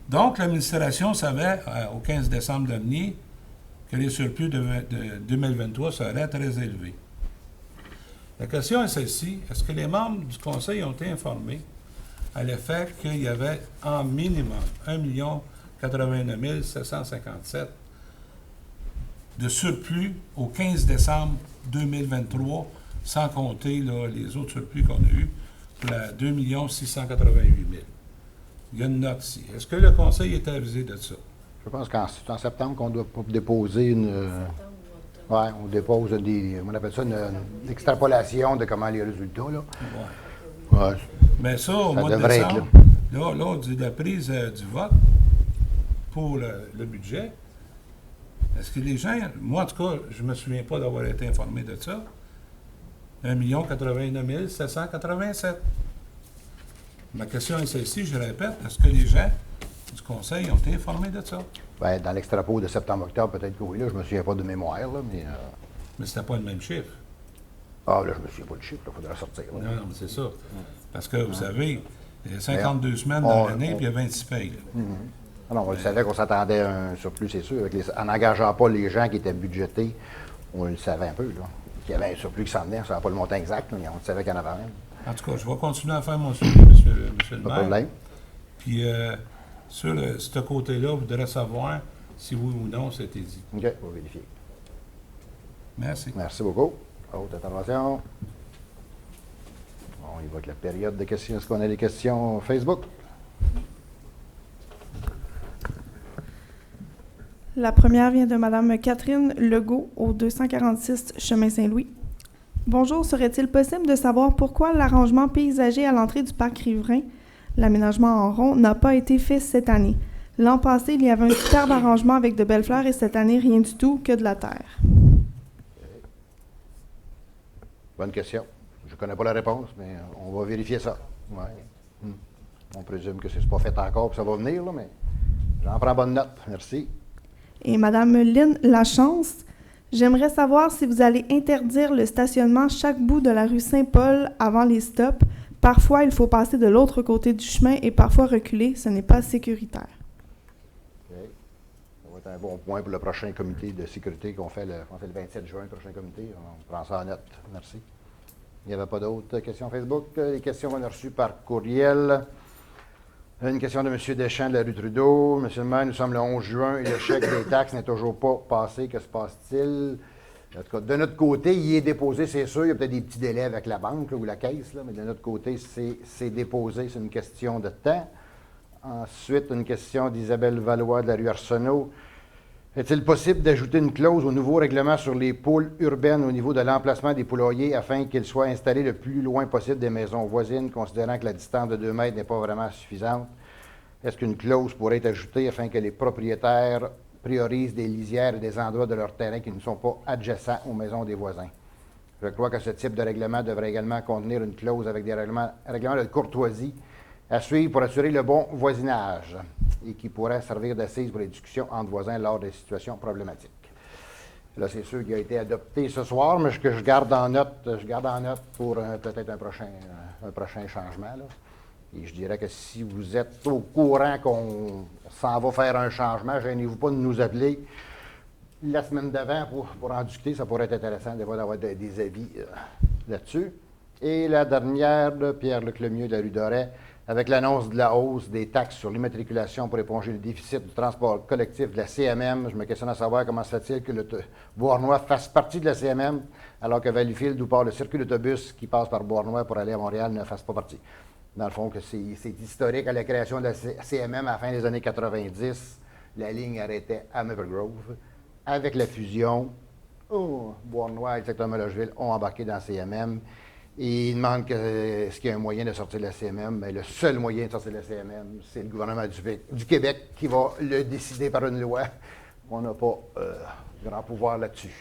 Donc, l'administration savait, au 15 décembre dernier, que les surplus de 2023 seraient très élevés. La question est celle-ci. Est-ce que les membres du Conseil ont été informés à l'effet qu'il y avait en minimum 1 89 757 de surplus au 15 décembre 2023, sans compter là, les autres surplus qu'on a eus pour la 2 688 000. Il y a une note ici. Est-ce que le Conseil est avisé de ça? Je pense qu'en septembre qu'on doit déposer une. Oui, on dépose on appelle ça une extrapolation de comment les résultats, là. Ouais. Ouais. Mais ça, au Ça mois de devrait être décembre, là, on dit la prise du vote pour le budget. Est-ce que les gens, moi en tout cas, je ne me souviens pas d'avoir été informé de ça. 1 89 787. Ma question est celle-ci, je répète, est-ce que les gens du Conseil ont été informés de ça? Ben, dans l'extrapo de septembre-octobre, peut-être que oui, là, je me souviens pas de mémoire, là, mais. Mais c'était pas le même chiffre. Ah, là, je me souviens pas du chiffre, il faudrait sortir. Là. Non, mais c'est ça. Parce que, vous savez, il y a 52 semaines dans l'année, puis il y a 26 payes. Là. Ah non, on savait qu'on s'attendait à un surplus, c'est sûr. En n'engageant pas les gens qui étaient budgétés, on le savait un peu, là. Qu'il y avait un surplus qui s'en venait, on ne savait pas le montant exact, mais on savait qu'il y en avait un. En tout cas, je vais continuer à faire mon suivi, monsieur le maire. Pas de problème. Puis, sur ce côté-là, vous devrez savoir si oui ou non c'était dit. OK, on va vérifier. Merci. Merci beaucoup. Autre intervention. On y va avec la période de questions. Est-ce qu'on a des questions Facebook? La première vient de Mme Catherine Legault, au 246 Chemin Saint-Louis. Bonjour, serait-il possible de savoir pourquoi l'arrangement paysager à l'entrée du parc riverain, l'aménagement en rond, n'a pas été fait cette année? L'an passé, il y avait un superbe arrangement avec de belles fleurs et cette année, rien du tout, que de la terre. Bonne question. Je ne connais pas la réponse, mais on va vérifier ça. Ouais. On présume que ce n'est pas fait encore, puis ça va venir, là, mais j'en prends bonne note. Merci. Et Mme Lynn Lachance, j'aimerais savoir si vous allez interdire le stationnement chaque bout de la rue Saint-Paul avant les stops. Parfois, il faut passer de l'autre côté du chemin et parfois reculer. Ce n'est pas sécuritaire. OK. Ça va être un bon point pour le prochain comité de sécurité qu'on fait le 27 juin, le prochain comité. On prend ça en note. Merci. Il n'y avait pas d'autres questions Facebook. Les questions qu'on a reçues par courriel. Une question de M. Deschamps de la rue Trudeau. Monsieur le maire, nous sommes le 11 juin et le chèque des taxes n'est toujours pas passé. Que se passe-t-il? En tout cas, de notre côté, il est déposé, c'est sûr. Il y a peut-être des petits délais avec la banque là, ou la caisse, là, mais de notre côté, c'est déposé. C'est une question de temps. Ensuite, une question d'Isabelle Valois de la rue Arsenault. Est-il possible d'ajouter une clause au nouveau règlement sur les poules urbaines au niveau de l'emplacement des poulaillers afin qu'ils soient installés le plus loin possible des maisons voisines, considérant que la distance de 2 mètres n'est pas vraiment suffisante? Est-ce qu'une clause pourrait être ajoutée afin que les propriétaires priorisent des lisières et des endroits de leur terrain qui ne sont pas adjacents aux maisons des voisins. Je crois que ce type de règlement devrait également contenir une clause avec des règlements de courtoisie à suivre pour assurer le bon voisinage et qui pourrait servir d'assise pour les discussions entre voisins lors des situations problématiques. Là, c'est sûr qu'il a été adopté ce soir, mais que je garde en note pour peut-être un prochain changement, là. Et je dirais que si vous êtes au courant qu'on s'en va faire un changement, gênez-vous pas de nous appeler la semaine d'avant pour en discuter. Ça pourrait être intéressant des fois d'avoir des avis là-dessus. Et la dernière, de Pierre-Luc Lemieux de la rue Doré, avec l'annonce de la hausse des taxes sur l'immatriculation pour éponger le déficit du transport collectif de la CMM, je me questionne à savoir comment se fait-il que le Beauharnois fasse partie de la CMM, alors que Valleyfield, d'où part le circuit d'autobus qui passe par Beauharnois pour aller à Montréal, ne fasse pas partie. Dans le fond, que c'est historique à la création de la CMM à la fin des années 90. La ligne arrêtait à Maple Grove. Avec la fusion, Beauharnois et Saint-Thomas-Logeville ont embarqué dans la CMM. Et ils demandent est-ce qu'il y a un moyen de sortir de la CMM. Bien, le seul moyen de sortir de la CMM, c'est le gouvernement du Québec qui va le décider par une loi. On n'a pas grand pouvoir là-dessus.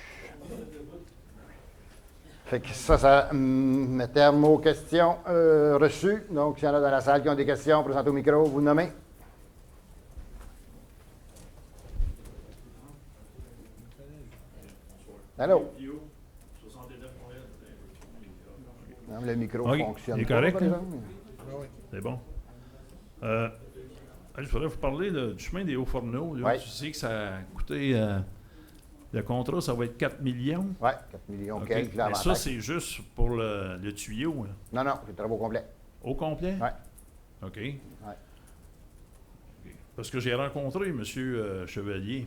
Fait que ça me termine aux questions reçues. Donc, s'il y en a dans la salle qui ont des questions, présentez au micro, vous nommez. Allô? Non, le micro fonctionne. Il est correct, pas, par hein? exemple. C'est bon. Je voudrais vous parler du chemin des Hauts-Fourneaux. Oui. Tu sais que ça a coûté... le contrat, ça va être 4 millions. Oui, 4 millions. OK. Quelques Mais ça, avantages. c'est juste pour le tuyau. Là. Non, non, c'est le travaux complet. Au complet? Oui. OK. Ouais. OK. Parce que j'ai rencontré M. Chevalier.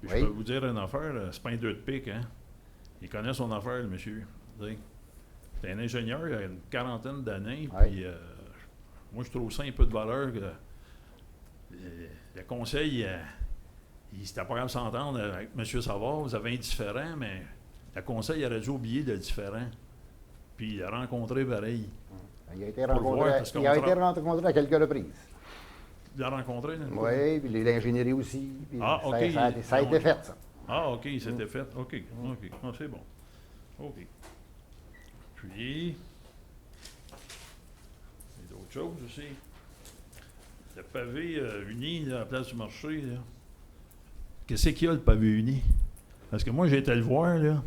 Puis Oui. je peux vous dire une affaire, c'est pas un 2 de pique, hein? Il connaît son affaire, le monsieur. Tu sais. C'est un ingénieur, il a une quarantaine d'années, Oui. puis moi, je trouve ça un peu de valeur. Le conseil, il s'était pas capable de s'entendre avec M. Savard, vous avez un différent, mais le conseil aurait dû oublier le différent. Puis il a rencontré pareil. Il a été Pour le rencontré, voir, parce qu'on rencontré à quelques reprises. Il l'a rencontré? Là? Oui, puis l'ingénierie aussi. Puis Ah, OK. Ça a été fait, ça. Ah, OK, c'était fait. OK. Ah, c'est bon. OK. Puis, il y a d'autres choses aussi. Le pavé uni là, à la place du marché, là. Qu'est-ce qu'il y a, le pavé uni? Parce que moi, j'ai été le voir, là.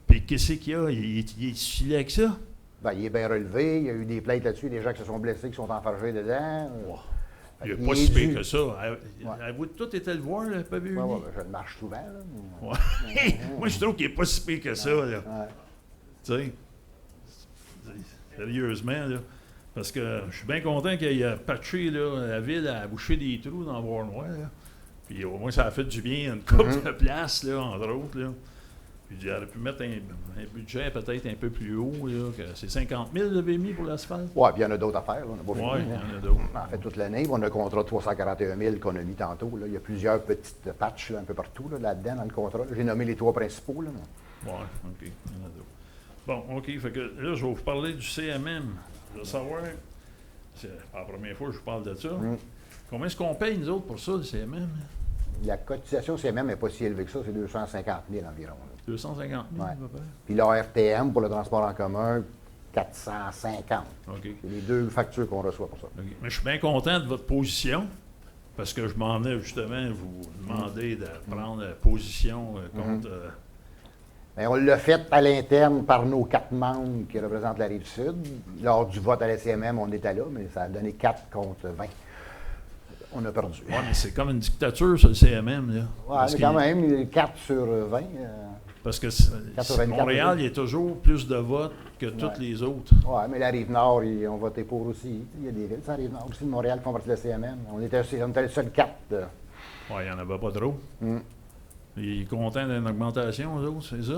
Puis, qu'est-ce qu'il y a? Il est filé avec ça? Ben, il est bien relevé. Il y a eu des plaintes là-dessus, des gens qui se sont blessés, qui sont enfargés dedans. Wow. Fait Il qu'il n'y a pas est si pire dû. que ça. Avez-vous tout été le voir, le pavé uni? Ouais, je le marche souvent. Là. Ouais. Moi, je trouve qu'il n'est pas si pire que ça, là. Ouais. Tu sais, sérieusement, là. Parce que je suis bien content qu'il ait patché là, la ville à boucher des trous dans Beauharnois, là. Puis au moins, ça a fait du bien à une couple de places, là, entre autres, là. Puis j'aurais pu mettre un budget peut-être un peu plus haut, là, que c'est 50 000 vous avez mis pour l'asphalte? Oui, puis il y en a d'autres affaires. Là. On n'a pas Oui, fini, il y hein. en a d'autres. En fait, toute l'année, on a un contrat de 341 000 qu'on a mis tantôt. Là. Il y a plusieurs petites patchs là, un peu partout là-dedans, dans le contrat. Là. J'ai nommé les trois principaux. Là. Oui, OK, il y en a d'autres. Bon, OK, fait que là, je vais vous parler du CMM. Je veux savoir, c'est pas la première fois que je vous parle de ça. Combien est-ce qu'on paye, nous autres, pour ça, le CMM? Là? La cotisation CMM n'est pas si élevée que ça, c'est 250 000 environ. Là. 250 000, Ouais. à peu près? Puis la RTM pour le transport en commun, 450. OK. C'est les deux factures qu'on reçoit pour ça. OK. Mais je suis bien content de votre position, parce que je m'en venais justement vous demander de prendre position contre... Bien, on l'a fait à l'interne par nos 4 membres qui représentent la Rive-Sud. Lors du vote à la CMM, on était là, mais ça a donné 4 contre 20. On a perdu. Oui, mais c'est comme une dictature, ça, le CMM. Là. Ouais, Parce mais qu'il- quand même, 4 sur 20. Parce que 84, Montréal, il y a toujours plus de votes que toutes les autres. Oui, mais la Rive-Nord, ils ont voté pour aussi. Il y a des villes, ça, Rive-Nord aussi de Montréal, qui font partie de la CMM. On était les seuls 4. Oui, il n'y en avait pas trop. Il est content d'une augmentation, eux autres, c'est ça?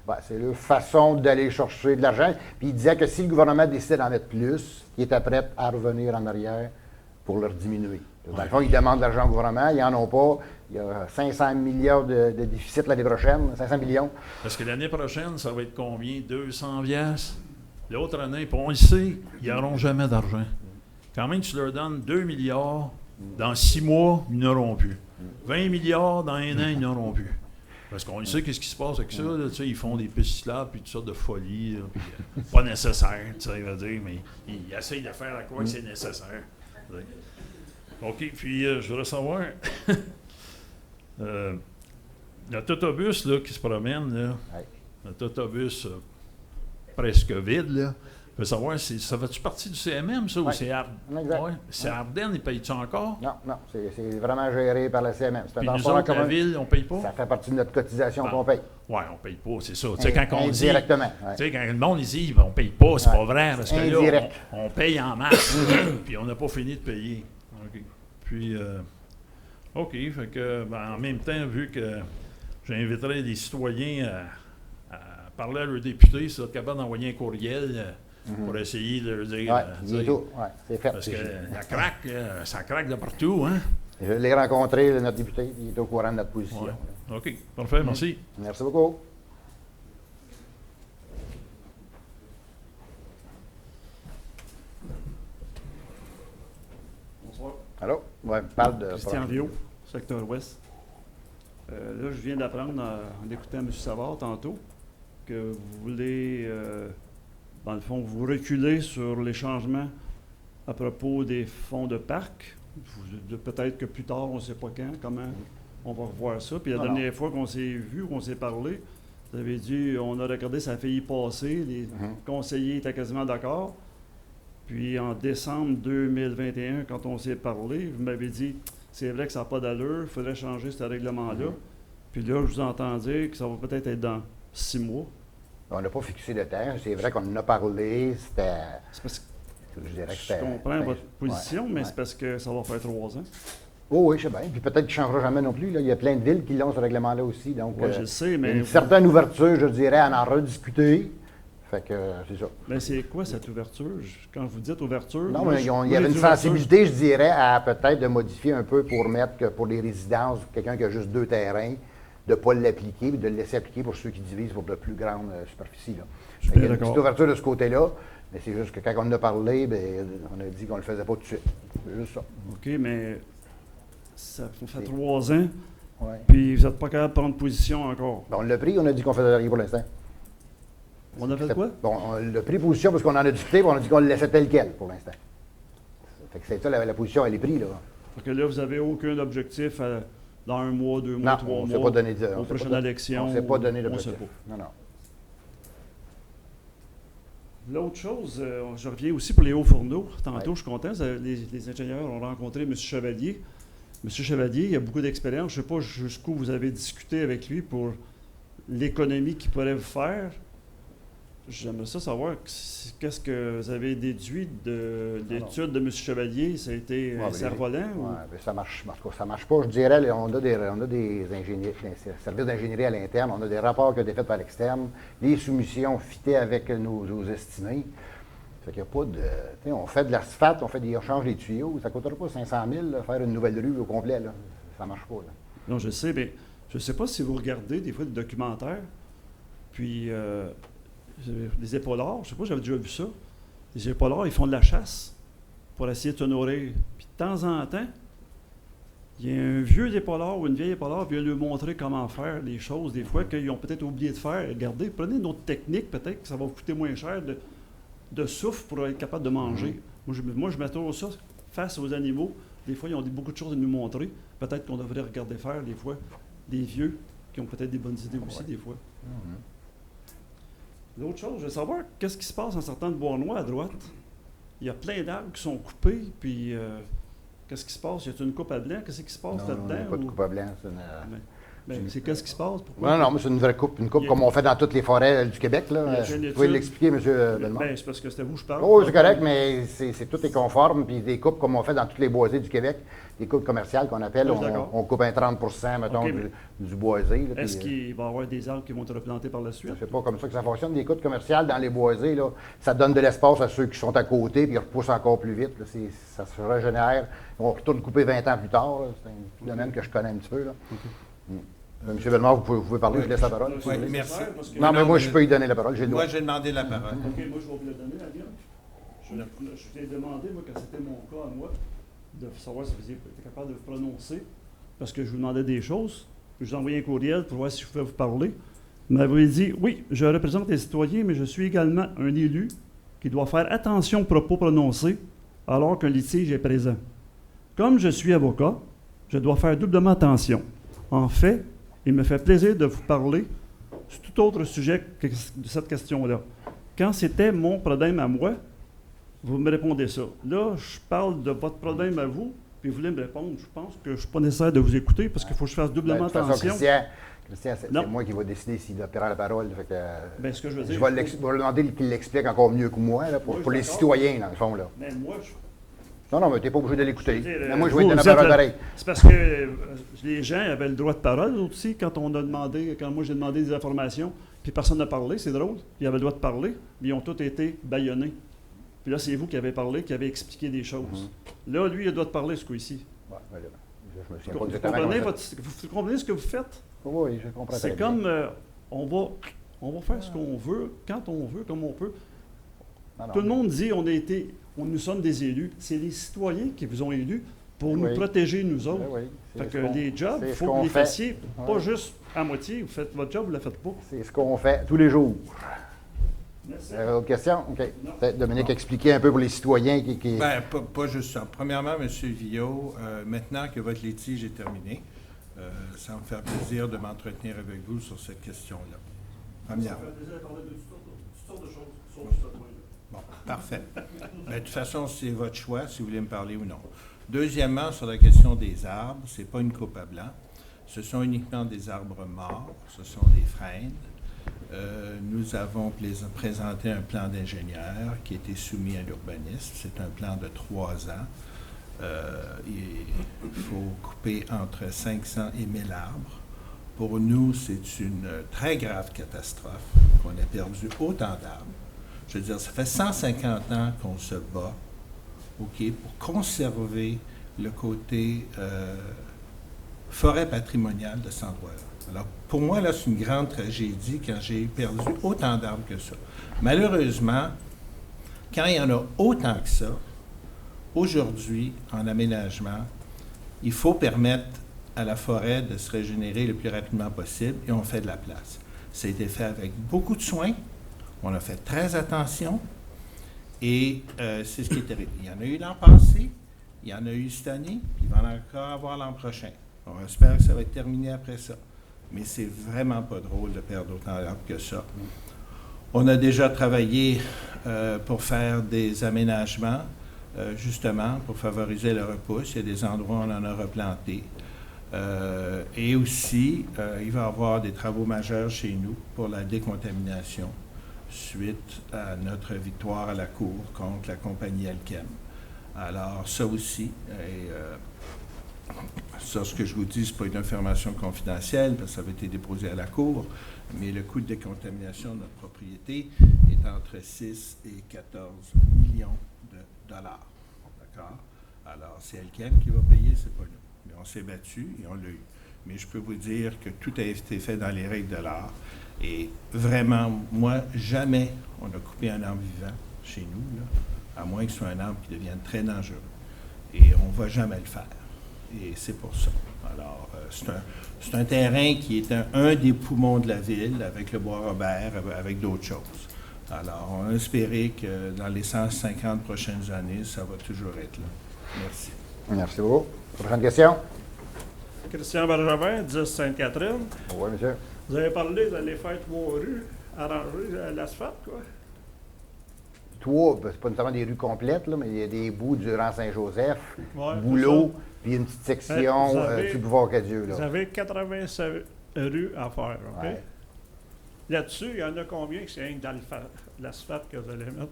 Ouais, c'est leur façon d'aller chercher de l'argent. Puis il disait que si le gouvernement décidait d'en mettre plus, il était prêt à revenir en arrière pour leur diminuer. Dans le fond, ils demandent de l'argent au gouvernement, ils n'en ont pas. Il y a 500 milliards de déficit l'année prochaine, 500 millions. Parce que l'année prochaine, ça va être combien? 200 piastres? L'autre année, puis on le sait, ils n'auront jamais d'argent. Quand même, tu leur donnes 2 milliards, dans 6 mois, ils n'auront plus. 20 milliards dans un an, ils n'auront plus. Parce qu'on sait qu'est-ce qui se passe avec ça. Là, tu sais, ils font des pistes cyclables puis toutes sortes de folies. Là, puis, pas nécessaire, tu sais, veut dire, mais ils essayent de faire à quoi que c'est nécessaire. Tu sais. OK, puis je voudrais savoir, notre autobus là, qui se promène, là, Ouais. notre autobus presque vide, là, je veux savoir, ça fait-tu partie du CMM, ça, ou Ouais. c'est Exact. Ouais. C'est Ardennes, ils payent-tu encore? Non, non, c'est vraiment géré par la CMM. C'est un Puis nous transport en autres, la commun. ville, on paye pas? Ça fait partie de notre cotisation Bon. qu'on paye. Oui, on paye pas, c'est ça. Tu sais, quand on dit... Indirectement. Tu Ouais. sais, quand le monde il dit on paye pas, c'est Ouais. pas vrai, parce que là, Indirect. on paye en masse, puis on n'a pas fini de payer. OK. Puis, OK, fait que, ben, en même temps, vu que j'inviterai les citoyens à parler à leurs députés, si vous êtes capable d'envoyer un courriel pour essayer de leur dire... Oui, tu sais, bientôt. Ouais, c'est fait. parce que la craque, ça craque de partout, hein? Je l'ai rencontré, notre député, il est au courant de notre position. Ouais. OK, parfait, merci. Merci beaucoup. Bonsoir. Allô? Oui, parle de... Christian Viau, secteur ouest. Là, je viens d'apprendre en écoutant M. Savard tantôt que vous voulez, dans le fond, vous reculer sur les changements à propos des fonds de parc. Peut-être que plus tard, on ne sait pas quand, comment on va revoir ça. Puis la Non, dernière fois qu'on s'est vu, qu'on s'est parlé, vous avez dit, on a regardé, ça a failli passer, les conseillers étaient quasiment d'accord. Puis en décembre 2021, quand on s'est parlé, vous m'avez dit, c'est vrai que ça n'a pas d'allure, il faudrait changer ce règlement-là. Puis là, je vous entends dire que ça va peut-être être dans 6 mois. On n'a pas fixé de temps. C'est vrai qu'on en a parlé. C'était... C'est parce que Je dirais que je c'était... comprends votre position, mais ouais. c'est parce que ça va faire 3 ans. Oh, oui, je sais bien. Puis peut-être qu'il ne changera jamais non plus. Là. Il y a plein de villes qui l'ont, ce règlement-là aussi. Donc, Oui, je le sais, il y a mais une certaine ouverture, je dirais, à en rediscuter. Fait que c'est ça. mais c'est quoi cette ouverture? Quand vous dites ouverture... Non, moi, mais il y moi, avait j'ai une dit ouverture, sensibilité, je dirais, à peut-être de modifier un peu pour mettre que pour les résidences, quelqu'un qui a juste 2 terrains, de ne pas l'appliquer, mais de le laisser appliquer pour ceux qui divisent pour de plus grandes superficies. Là. Je suis Fait qu'il y a bien une petite d'accord. ouverture de ce côté-là, mais c'est juste que quand on en a parlé, bien, on a dit qu'on ne le faisait pas tout de suite. C'est juste ça. OK, mais ça fait 3 ans, Ouais. puis vous n'êtes pas capable de prendre position encore. Ben, on l'a pris, on a dit qu'on faisait rien pour l'instant. On a fait quoi? Bon, on l'a pris position parce qu'on en a discuté, puis on a dit qu'on le laissait tel quel pour l'instant. Fait que c'est ça, la position, elle est prise, là. Parce que là, vous n'avez aucun objectif dans 1 mois, 2 mois, Non, 3 on ne mois. s'est pas donné aux on s'est prochaines pas- élections. On ne s'est pas donné on d'objectif. sait pas. Non, non. L'autre chose, je reviens aussi pour les hauts fourneaux. Tantôt, je suis content, les ingénieurs ont rencontré M. Chevalier. M. Chevalier, il a beaucoup d'expérience. Je ne sais pas jusqu'où vous avez discuté avec lui pour l'économie qu'il pourrait vous faire. J'aimerais ça savoir qu'est-ce que vous avez déduit de l'étude de M. Chevalier. Ça a été Ouais, un ben, cerf-volant? ou- Ouais, ben, ça marche. En tout cas, ça marche pas. Je dirais, là, on a des ingénieurs, des services d'ingénierie à l'interne, on a des rapports qui ont été faits par l'externe, les soumissions fitaient avec nos estimés. Fait qu'il n'y a pas de. Tu sais, on fait de l'asphalte, on change les tuyaux, ça ne coûtera pas 500 000 là, faire une nouvelle rue au complet. Là. Ça marche pas. Là. Non, je sais, mais je ne sais pas si vous regardez des fois des documentaires, puis des épaulards, je ne sais pas, j'avais déjà vu ça. Les épaulards, ils font de la chasse pour essayer de se nourrir. Puis de temps en temps, il y a un vieux épaulard ou une vieille épaulard qui vient leur montrer comment faire les choses, des fois qu'ils ont peut-être oublié de faire. Regardez, prenez une autre technique, peut-être que ça va vous coûter moins cher de souffle pour être capable de manger. Moi, je m'attends ça face aux animaux. Des fois, ils ont beaucoup de choses à nous montrer. Peut-être qu'on devrait regarder faire, des fois, des vieux qui ont peut-être des bonnes idées aussi, des fois. L'autre chose, je veux savoir, qu'est-ce qui se passe en sortant de Bournois à droite? Il y a plein d'arbres qui sont coupés, puis qu'est-ce qui se passe? Y a-t-il une coupe à blanc? Qu'est-ce qui se passe Non, là-dedans? il n'y a pas de ou- coupe à blanc. c'est qu'est-ce qui se passe? Pourquoi? Non, non, mais c'est une vraie coupe. Une coupe Il y a- comme on fait dans toutes les forêts du Québec. Il y a Là. une Vous pouvez étude- l'expliquer, M. Bellemare. Ben, c'est parce que c'est à vous que je parle. Oh, c'est correct, mais tout est conforme. Puis des coupes comme on fait dans toutes les boisés du Québec, des coupes commerciales qu'on appelle, Oui, d'accord. on coupe un 30 mettons, OK, du boisé. Là, Est-ce puis, qu'il va y avoir des arbres qui vont être replantés par la suite? c'est pas comme ça que ça fonctionne. Des coupes commerciales dans les boisés, là, ça donne de l'espace à ceux qui sont à côté, puis ils repoussent encore plus vite. Là. Ça se régénère. On retourne couper 20 ans plus tard. là. C'est un domaine que je connais un petit peu. Là. M. Bellemare, vous pouvez parler, Oui. je laisse la parole. Oui, si vous voulez. merci. Parce que- Non, mais moi, je peux y donner la parole. J'ai le droit. Moi, j'ai demandé la parole. OK, moi, je vais vous la donner, la mienne. Je t'ai demandé, moi, quand c'était mon cas à moi, de savoir si vous étiez capable de vous prononcer parce que je vous demandais des choses. Je vous ai envoyé un courriel pour voir si je pouvais vous parler. Vous m'avez dit, oui, je représente les citoyens, mais je suis également un élu qui doit faire attention aux propos prononcés alors qu'un litige est présent. Comme je suis avocat, je dois faire doublement attention. En fait, il me fait plaisir de vous parler sur tout autre sujet que de cette question-là. Quand c'était mon problème à moi, vous me répondez ça. Là, je parle de votre problème à vous, puis vous voulez me répondre. Je pense que je ne suis pas nécessaire de vous écouter parce qu'il faut que je fasse doublement De toute façon, attention. Christian, c'est Non. moi qui vais décider s'il doit prendre la parole. Fait que, Ben, ce que je veux je dire, vais lui demander qu'il l'explique encore mieux que moi, là, pour, Oui, pour les d'accord. citoyens, dans le fond. Là. mais moi, Non, mais tu n'es pas obligé de l'écouter. Je veux dire, Mais moi, je vais vous, lui donner vous la êtes parole la- pareil. c'est parce que les gens avaient le droit de parole aussi quand on a demandé, quand moi j'ai demandé des informations, puis personne n'a parlé, c'est drôle. Ils avaient le droit de parler, mais ils ont tous été bâillonnés. Puis là, c'est vous qui avez parlé, qui avez expliqué des choses. Là, lui, il a le droit de parler ce coup-ci. Ouais, voilà. Je me souviens Vous pas exactement comprenez, comment ça- vous comprenez ce que vous faites? Oui, je comprends très C'est bien. comme on va faire ce qu'on veut, quand on veut, comme on peut. Non, non. Tout le monde dit nous sommes des élus. C'est les citoyens qui vous ont élus pour nous Oui. protéger, nous autres. Oui, c'est Fait ce que qu'on- les jobs, c'est il ce faut que qu'on vous les fait. fassiez, pas Ouais. juste à moitié. Vous faites votre job, vous ne la faites pas. C'est ce qu'on fait tous les jours. Merci. Autre question? OK. Non. Peut-être Dominique expliquer un peu pour les citoyens qui... Bien, pas juste ça. Premièrement, M. Villot, maintenant que votre litige est terminé, ça va me faire plaisir de m'entretenir avec vous sur cette question-là. Premièrement. Bon, parfait. Mais de toute façon, c'est votre choix si vous voulez me parler ou non. Deuxièmement, sur la question des arbres, ce n'est pas une coupe à blanc. Ce sont uniquement des arbres morts, ce sont des frênes. Nous avons présenté un plan d'ingénieur qui a été soumis à l'urbanisme. C'est un plan de 3 ans. Il faut couper entre 500 et 1000 arbres. Pour nous, c'est une très grave catastrophe qu'on ait perdu autant d'arbres. Je veux dire, ça fait 150 ans qu'on se bat, OK, pour conserver le côté forêt patrimoniale de cet endroit-là. Alors, pour moi, là, c'est une grande tragédie quand j'ai perdu autant d'arbres que ça. Malheureusement, quand il y en a autant que ça, aujourd'hui, en aménagement, il faut permettre à la forêt de se régénérer le plus rapidement possible et on fait de la place. Ça a été fait avec beaucoup de soin, on a fait très attention et c'est ce qui est arrivé. Il y en a eu l'an passé, il y en a eu cette année, puis il va en encore avoir l'an prochain. On espère que ça va être terminé après ça. Mais c'est vraiment pas drôle de perdre autant d'arbres que ça. On a déjà travaillé pour faire des aménagements, justement, pour favoriser le repousse. Il y a des endroits où on en a replanté. Et aussi, il va y avoir des travaux majeurs chez nous pour la décontamination suite à notre victoire à la Cour contre la compagnie Elkem. Alors, ça aussi, ça, ce que je vous dis, ce n'est pas une information confidentielle, parce que ça avait été déposé à la Cour, mais le coût de décontamination de notre propriété est entre 6 et 14 millions de dollars. D'accord? Alors, c'est Elkem qui va payer, c'est pas nous. Mais on s'est battu et on l'a eu. Mais je peux vous dire que tout a été fait dans les règles de l'art. Et vraiment, moi, jamais on a coupé un arbre vivant chez nous, là, à moins que ce soit un arbre qui devienne très dangereux. Et on ne va jamais le faire. Et c'est pour ça. Alors, c'est un terrain qui est un des poumons de la ville, avec le Bois-Robert, avec d'autres choses. Alors, on a espéré que dans les 150 prochaines années, ça va toujours être là. Merci. Merci beaucoup. Prochaine question? Christian Bergevin, 10 Sainte-Catherine. Oui, monsieur. Vous avez parlé d'aller faire 3 rues, arranger l'asphalte, quoi. 3, c'est pas nécessairement des rues complètes, là, mais il y a des bouts durant Saint-Joseph, Ouais, Boulot, puis une petite section Vous avez- sur le boulevard Cadieux. Vous Là. avez 87 rues à faire, OK? Ouais. Là-dessus, il y en a combien que c'est rien que dans l'asphalte que vous allez mettre?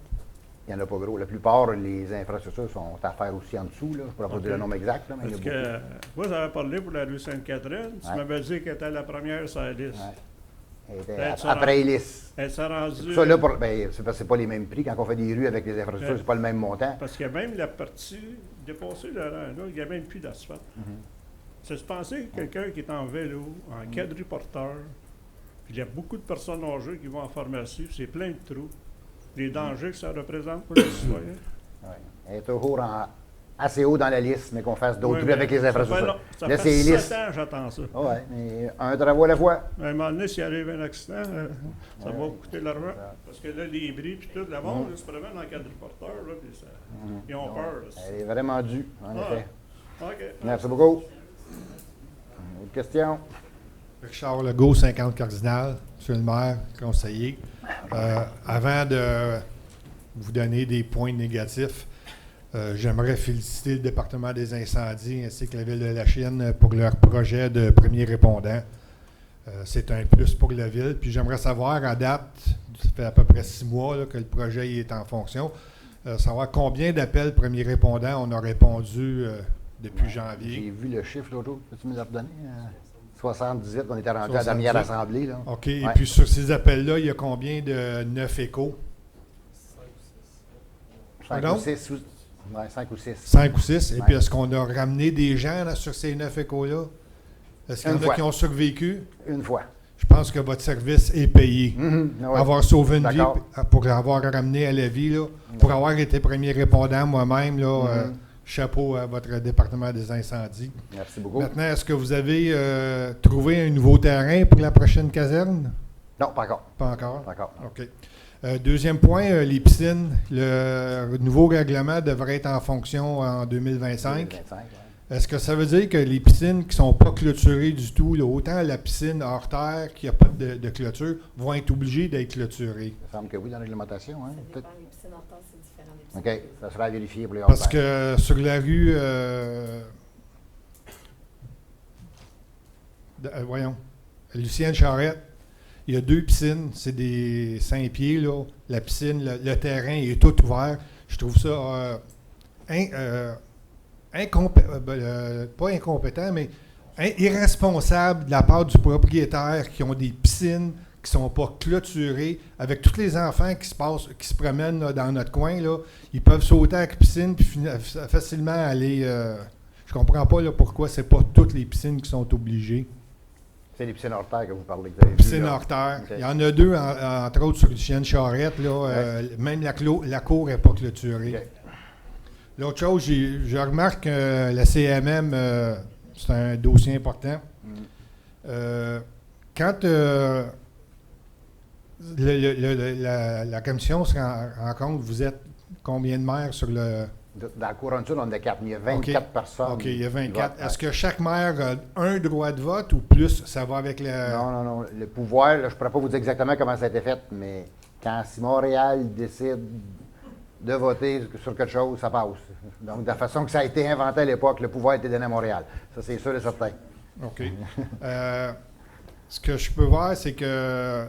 Il n'y en a pas gros. La plupart, les infrastructures sont à faire aussi en dessous. Là. Je ne pourrais pas OK. dire le nombre exact, là, mais Parce il y en a que moi, j'avais parlé pour la rue Sainte-Catherine. Tu Ouais. m'avais dit qu'elle était la première sur la liste. beaucoup. Ouais. Elle était Peut-être ça après Hélice. Elle s'est rendue... Ça, là, c'est parce que c'est pas les mêmes prix. Quand on fait des rues avec les infrastructures, Ouais. c'est pas le même montant. Parce qu'il y a même la partie dépassée de là, il n'y a même plus d'asphalte. C'est se penser que quelqu'un qui est en vélo, en quadriporteur, puis il y a beaucoup de personnes âgées qui vont en pharmacie, puis c'est plein de trous. Les dangers que ça représente pour les citoyens. Ouais. Elle est toujours assez haut dans la liste, mais qu'on fasse d'autres Oui, trucs mais avec les ça fait infrastructures. long- Ça Là, fait c'est les 7 listes. ans j'attends ça. Oui, mais un travaux à la fois. À un moment donné, s'il arrive un accident, ça va coûter de l'argent. Parce que là, les bris puis tout, le monde, là, se promène en quadriporteur, là, puis ils ont peur. Là. Elle est vraiment due, en effet. OK. Merci beaucoup. Autre question? Richard Legault, 50 Cardinal, Monsieur le maire, conseiller. Avant de vous donner des points négatifs, j'aimerais féliciter le département des incendies ainsi que la ville de la Chine pour leur projet de premier répondant. C'est un plus pour la ville. Puis j'aimerais savoir, à date, ça fait à peu près 6 mois là, que le projet est en fonction, savoir combien d'appels premiers répondants on a répondu depuis janvier. J'ai vu le chiffre l'autre jour. Peux-tu me le redonner? 78, on était rendu à la 78. dernière assemblée. Là. OK. Ouais. Et puis sur ces appels-là, il y a combien de 9 échos? 5 Pardon? ou 6. Ouais, 5 ou 6. 5 ou 6. Et Ouais. puis, est-ce qu'on a ramené des gens là, sur ces 9 échos-là? Est-ce qu'il y en Une a fois. qui ont survécu? Une fois. Je pense que votre service est payé. Ah ouais. Avoir sauvé une vie D'accord. pour l'avoir ramené à la vie, là, pour avoir été premier répondant moi-même, là, chapeau à votre département des incendies. Merci beaucoup. Maintenant, est-ce que vous avez trouvé un nouveau terrain pour la prochaine caserne? Non, pas encore. Pas encore? Pas encore. OK. Deuxième point, les piscines. Le nouveau règlement devrait être en fonction en 2025. 2025, ouais. Est-ce que ça veut dire que les piscines qui ne sont pas clôturées du tout, là, autant la piscine hors terre qui n'a pas de clôture, vont être obligées d'être clôturées? Il me semble que oui, dans la réglementation. Hein? Ça Peut-être. dépend, les piscines hors terre, c'est différent des piscines. OK, ça sera à vérifier pour les Parce hors terre. que sur la rue, voyons, Lucienne Charette, il y a 2 piscines, c'est des 5 pieds, là. La piscine, le terrain est tout ouvert. Je trouve ça pas incompétent, mais irresponsable de la part du propriétaire qui ont des piscines qui ne sont pas clôturées, avec tous les enfants qui se promènent là, dans notre coin, là, ils peuvent sauter à la piscine puis facilement aller. Je comprends pas là, pourquoi c'est pas toutes les piscines qui sont obligées. C'est les piscines hors terre que vous parlez. Que vous avez vues, Piscine là. hors terre. OK. Il y en a 2, entre autres, sur Lucienne Charette. Là, même la cour n'est pas clôturée. OK. L'autre chose, je remarque que la CMM, c'est un dossier important. Quand la commission se rend compte, vous êtes combien de maires sur le... Dans la couronne sud, on a 4. Il y a 24 personnes. OK, il y a qui 24. votent. Est-ce que chaque maire a un droit de vote ou plus? Ça va avec le... Non. Le pouvoir, là, je ne pourrais pas vous dire exactement comment ça a été fait, mais si Montréal décide de voter sur quelque chose, ça passe. Donc, de la façon que ça a été inventé à l'époque, le pouvoir a été donné à Montréal. Ça, c'est sûr et certain. OK. Ce que je peux voir, c'est que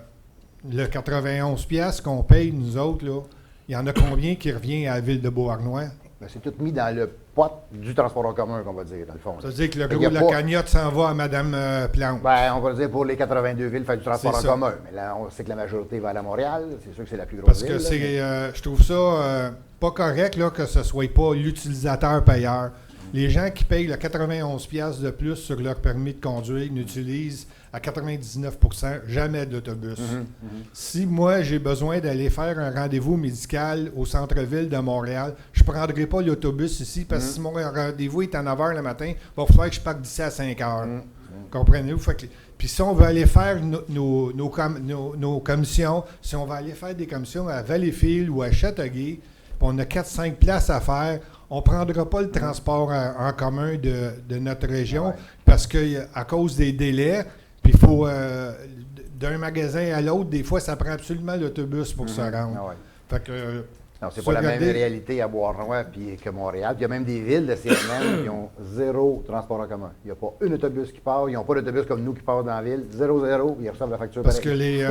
le 91 piastres qu'on paye, nous autres, là, il y en a combien qui revient à la ville de Beauharnois? Ben, c'est tout mis dans le pot du transport en commun, qu'on va dire, dans le fond. là. Ça veut dire que le Fait gros qu'il de y a la pas- cagnotte s'en va à Mme Plante. Ben, on va dire pour les 82 villes, fait du transport C'est en ça. commun. Mais là, on sait que la majorité va aller à Montréal. C'est sûr que c'est la plus grosse Parce que ville. là, mais- je trouve ça pas correct là, que ce ne soit pas l'utilisateur payeur. Les gens qui payent le 91 piastres de plus sur leur permis de conduire n'utilisent à 99% jamais d'autobus. Si moi, j'ai besoin d'aller faire un rendez-vous médical au centre-ville de Montréal, je ne prendrai pas l'autobus ici parce que si mon rendez-vous est à 9 h le matin, il va falloir que je parte d'ici à 5 h. Comprenez-vous? Puis si on veut aller faire nos commissions, si on va aller faire des commissions à Valleyfield ou à Châteauguay, puis on a 4-5 places à faire, on ne prendra pas le transport en commun de notre région parce qu'à cause des délais, puis il faut d'un magasin à l'autre, des fois, ça prend absolument l'autobus pour se rendre. Ah ouais. Fait que, Non, c'est faut pas la même regarder- réalité à Beauharnois que Montréal. Puis il y a même des villes de CNM qui ont zéro transport en commun. Il n'y a pas un autobus qui part. Ils n'ont pas d'autobus comme nous qui part dans la ville. 0, ils reçoivent la facture Parce que pareil.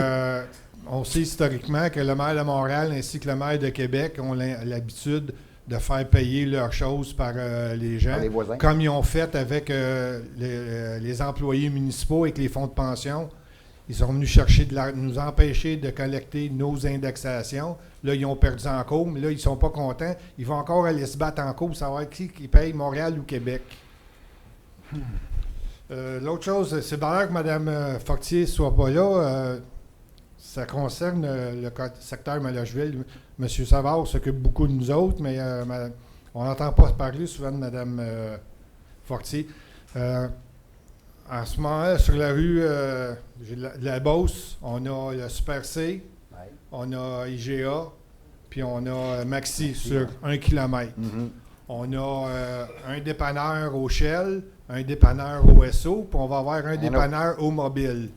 on sait historiquement que le maire de Montréal ainsi que le maire de Québec ont l'habitude de faire payer leurs choses par les gens, Par les voisins. comme ils ont fait avec les employés municipaux avec les fonds de pension. Ils sont venus chercher nous empêcher de collecter nos indexations. Là, ils ont perdu en cours, mais là, ils ne sont pas contents. Ils vont encore aller se battre en cours pour savoir qui paye, Montréal ou Québec. L'autre chose, c'est d'ailleurs que Mme Fortier ne soit pas là. Ça concerne le secteur Malacheville. M. Savard s'occupe beaucoup de nous autres, mais On n'entend pas parler souvent de Mme Fortier. En ce moment, sur la rue de la Beauce, on a le Super C, Ouais. on a IGA, puis on a Maxi sur 1 km. Mhm. On a un dépanneur au Shell, un dépanneur au SO, puis on va avoir un dépanneur au mobile.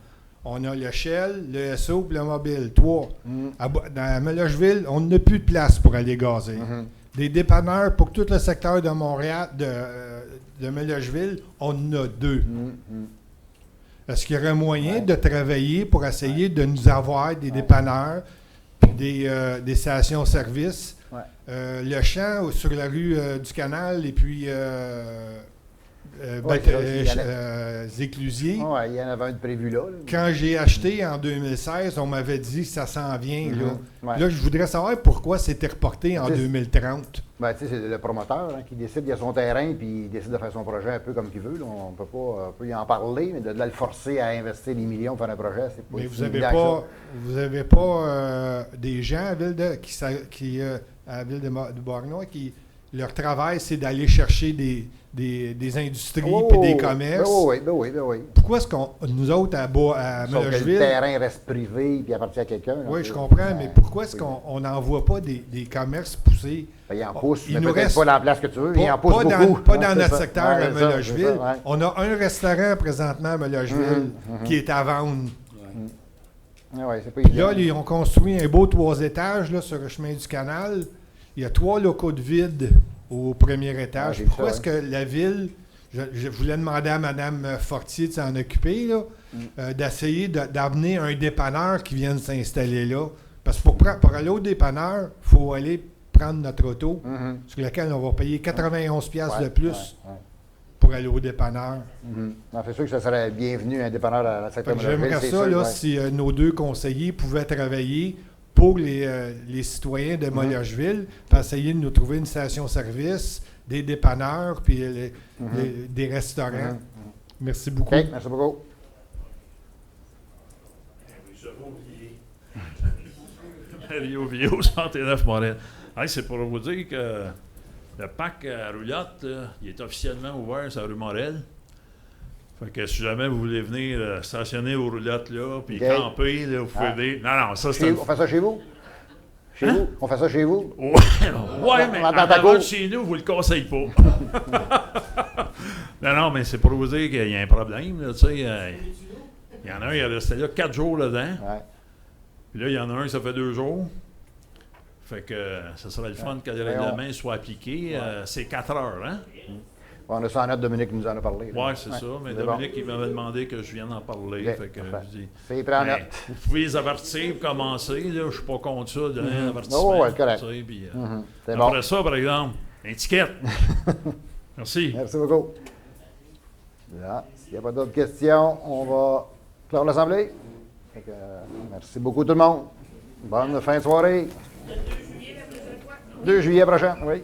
On a le Shell, le SO et le mobile. 3. Mhm. Dans Mellocheville, on n'a plus de place pour aller gazer. Mhm. Des dépanneurs pour tout le secteur de Montréal, de Mellocheville, on en a 2. Mhm. Mhm. Est-ce qu'il y aurait moyen Ouais. de travailler pour essayer de nous avoir des dépanneurs, puis des stations-service? Ouais. Le champ sur la rue du Canal et puis Ouais, il y en Zéclusier. Ouais, il y en avait un de prévu là. Quand j'ai acheté en 2016, on m'avait dit que ça s'en vient. Mhm. Là. Ouais. Là, je voudrais savoir pourquoi c'était reporté en C'est- 2030. Ben, tu sais, c'est le promoteur qui décide, il a son terrain, puis il décide de faire son projet un peu comme il veut. Là. On peut y en parler, mais de là le forcer à investir des millions pour faire un projet, c'est pas Mais si vous n'avez évident que pas, ça. vous avez pas des gens à la ville de Beauharnois qui leur travail, c'est d'aller chercher des industries Oh, et des commerces. Ben oui. Pourquoi est-ce qu'on nous autres à Sauf que le Mellocheville, terrain reste privé puis appartient à quelqu'un. là, oui, tu je sais. comprends, Ben, mais pourquoi est-ce oui. qu'on n'envoie pas des commerces poussés? Ben, il en pousse, Il mais nous peut-être reste pas dans la place que tu veux, il en pousse pas beaucoup. pas Ouais, dans c'est notre ça. secteur Ouais, à c'est ça, Mellocheville. c'est ça, ouais. On a un restaurant présentement à Mellocheville qui est à vendre. Ouais, c'est pas Puis là, évident. ils ont construit un beau 3 étages là, sur le chemin du canal. Il y a 3 locaux de vide au premier étage. j'ai vu Pourquoi ça, est-ce que la ville, je voulais demander à Mme Fortier de s'en occuper, là, d'essayer d'amener un dépanneur qui vienne s'installer là. Parce que pour aller au dépanneur, il faut aller prendre notre auto, Mhm. sur laquelle on va payer 91$ piastres Ouais, de plus ouais. pour aller au dépanneur. Mhm. Non, c'est sûr que ça serait bienvenu un dépanneur à la Fait secteur que Mellocheville, j'aimerais c'est ça, sûr, là, ouais. si nos 2 conseillers pouvaient travailler pour les citoyens de Mellocheville, puis essayer de nous trouver une station-service, des dépanneurs, puis des restaurants. Mhm. Merci beaucoup. OK, merci beaucoup. Rio Vio, 69 Montréal. Hey, c'est pour vous dire que le parc à roulotte, là, il est officiellement ouvert sur la rue Morel. Fait que si jamais vous voulez venir stationner aux roulottes là, puis OK. camper, là, vous pouvez Ah. venir. Non, ça c'est Chez vous, on fait ça chez vous? Chez vous? On fait ça chez vous? Ouais, mais Dans en ta avant cour. de chez nous, vous le conseillez pas. non, mais c'est pour vous dire qu'il y a un problème, là, tu sais. Il y en a un, il est resté là 4 jours dedans. Ouais. Puis là, il y en a un, ça fait 2 jours. Fait que ça serait le fun que le Ouais, règlement soit appliqué. C'est 4 heures, hein? On a ça en note, Dominique nous en a parlé. là. Oui, c'est ça. Mais c'est Dominique, bon. il m'avait demandé que je vienne en parler. OK, Fait que parfait. je dis, C'est pris en ben, note. vous pouvez les avertir pour commencer. Là, je suis pas contre ça, de donner un avertissement. Oh, ouais, correct. tu sais, puis, Mhm. C'est après bon. ça, par exemple, étiquette. Merci. Merci beaucoup. Là, s'il n'y a pas d'autres questions, on va clore l'Assemblée. Fait que, merci beaucoup tout le monde. Bonne fin de soirée. 2 juillet prochain, oui.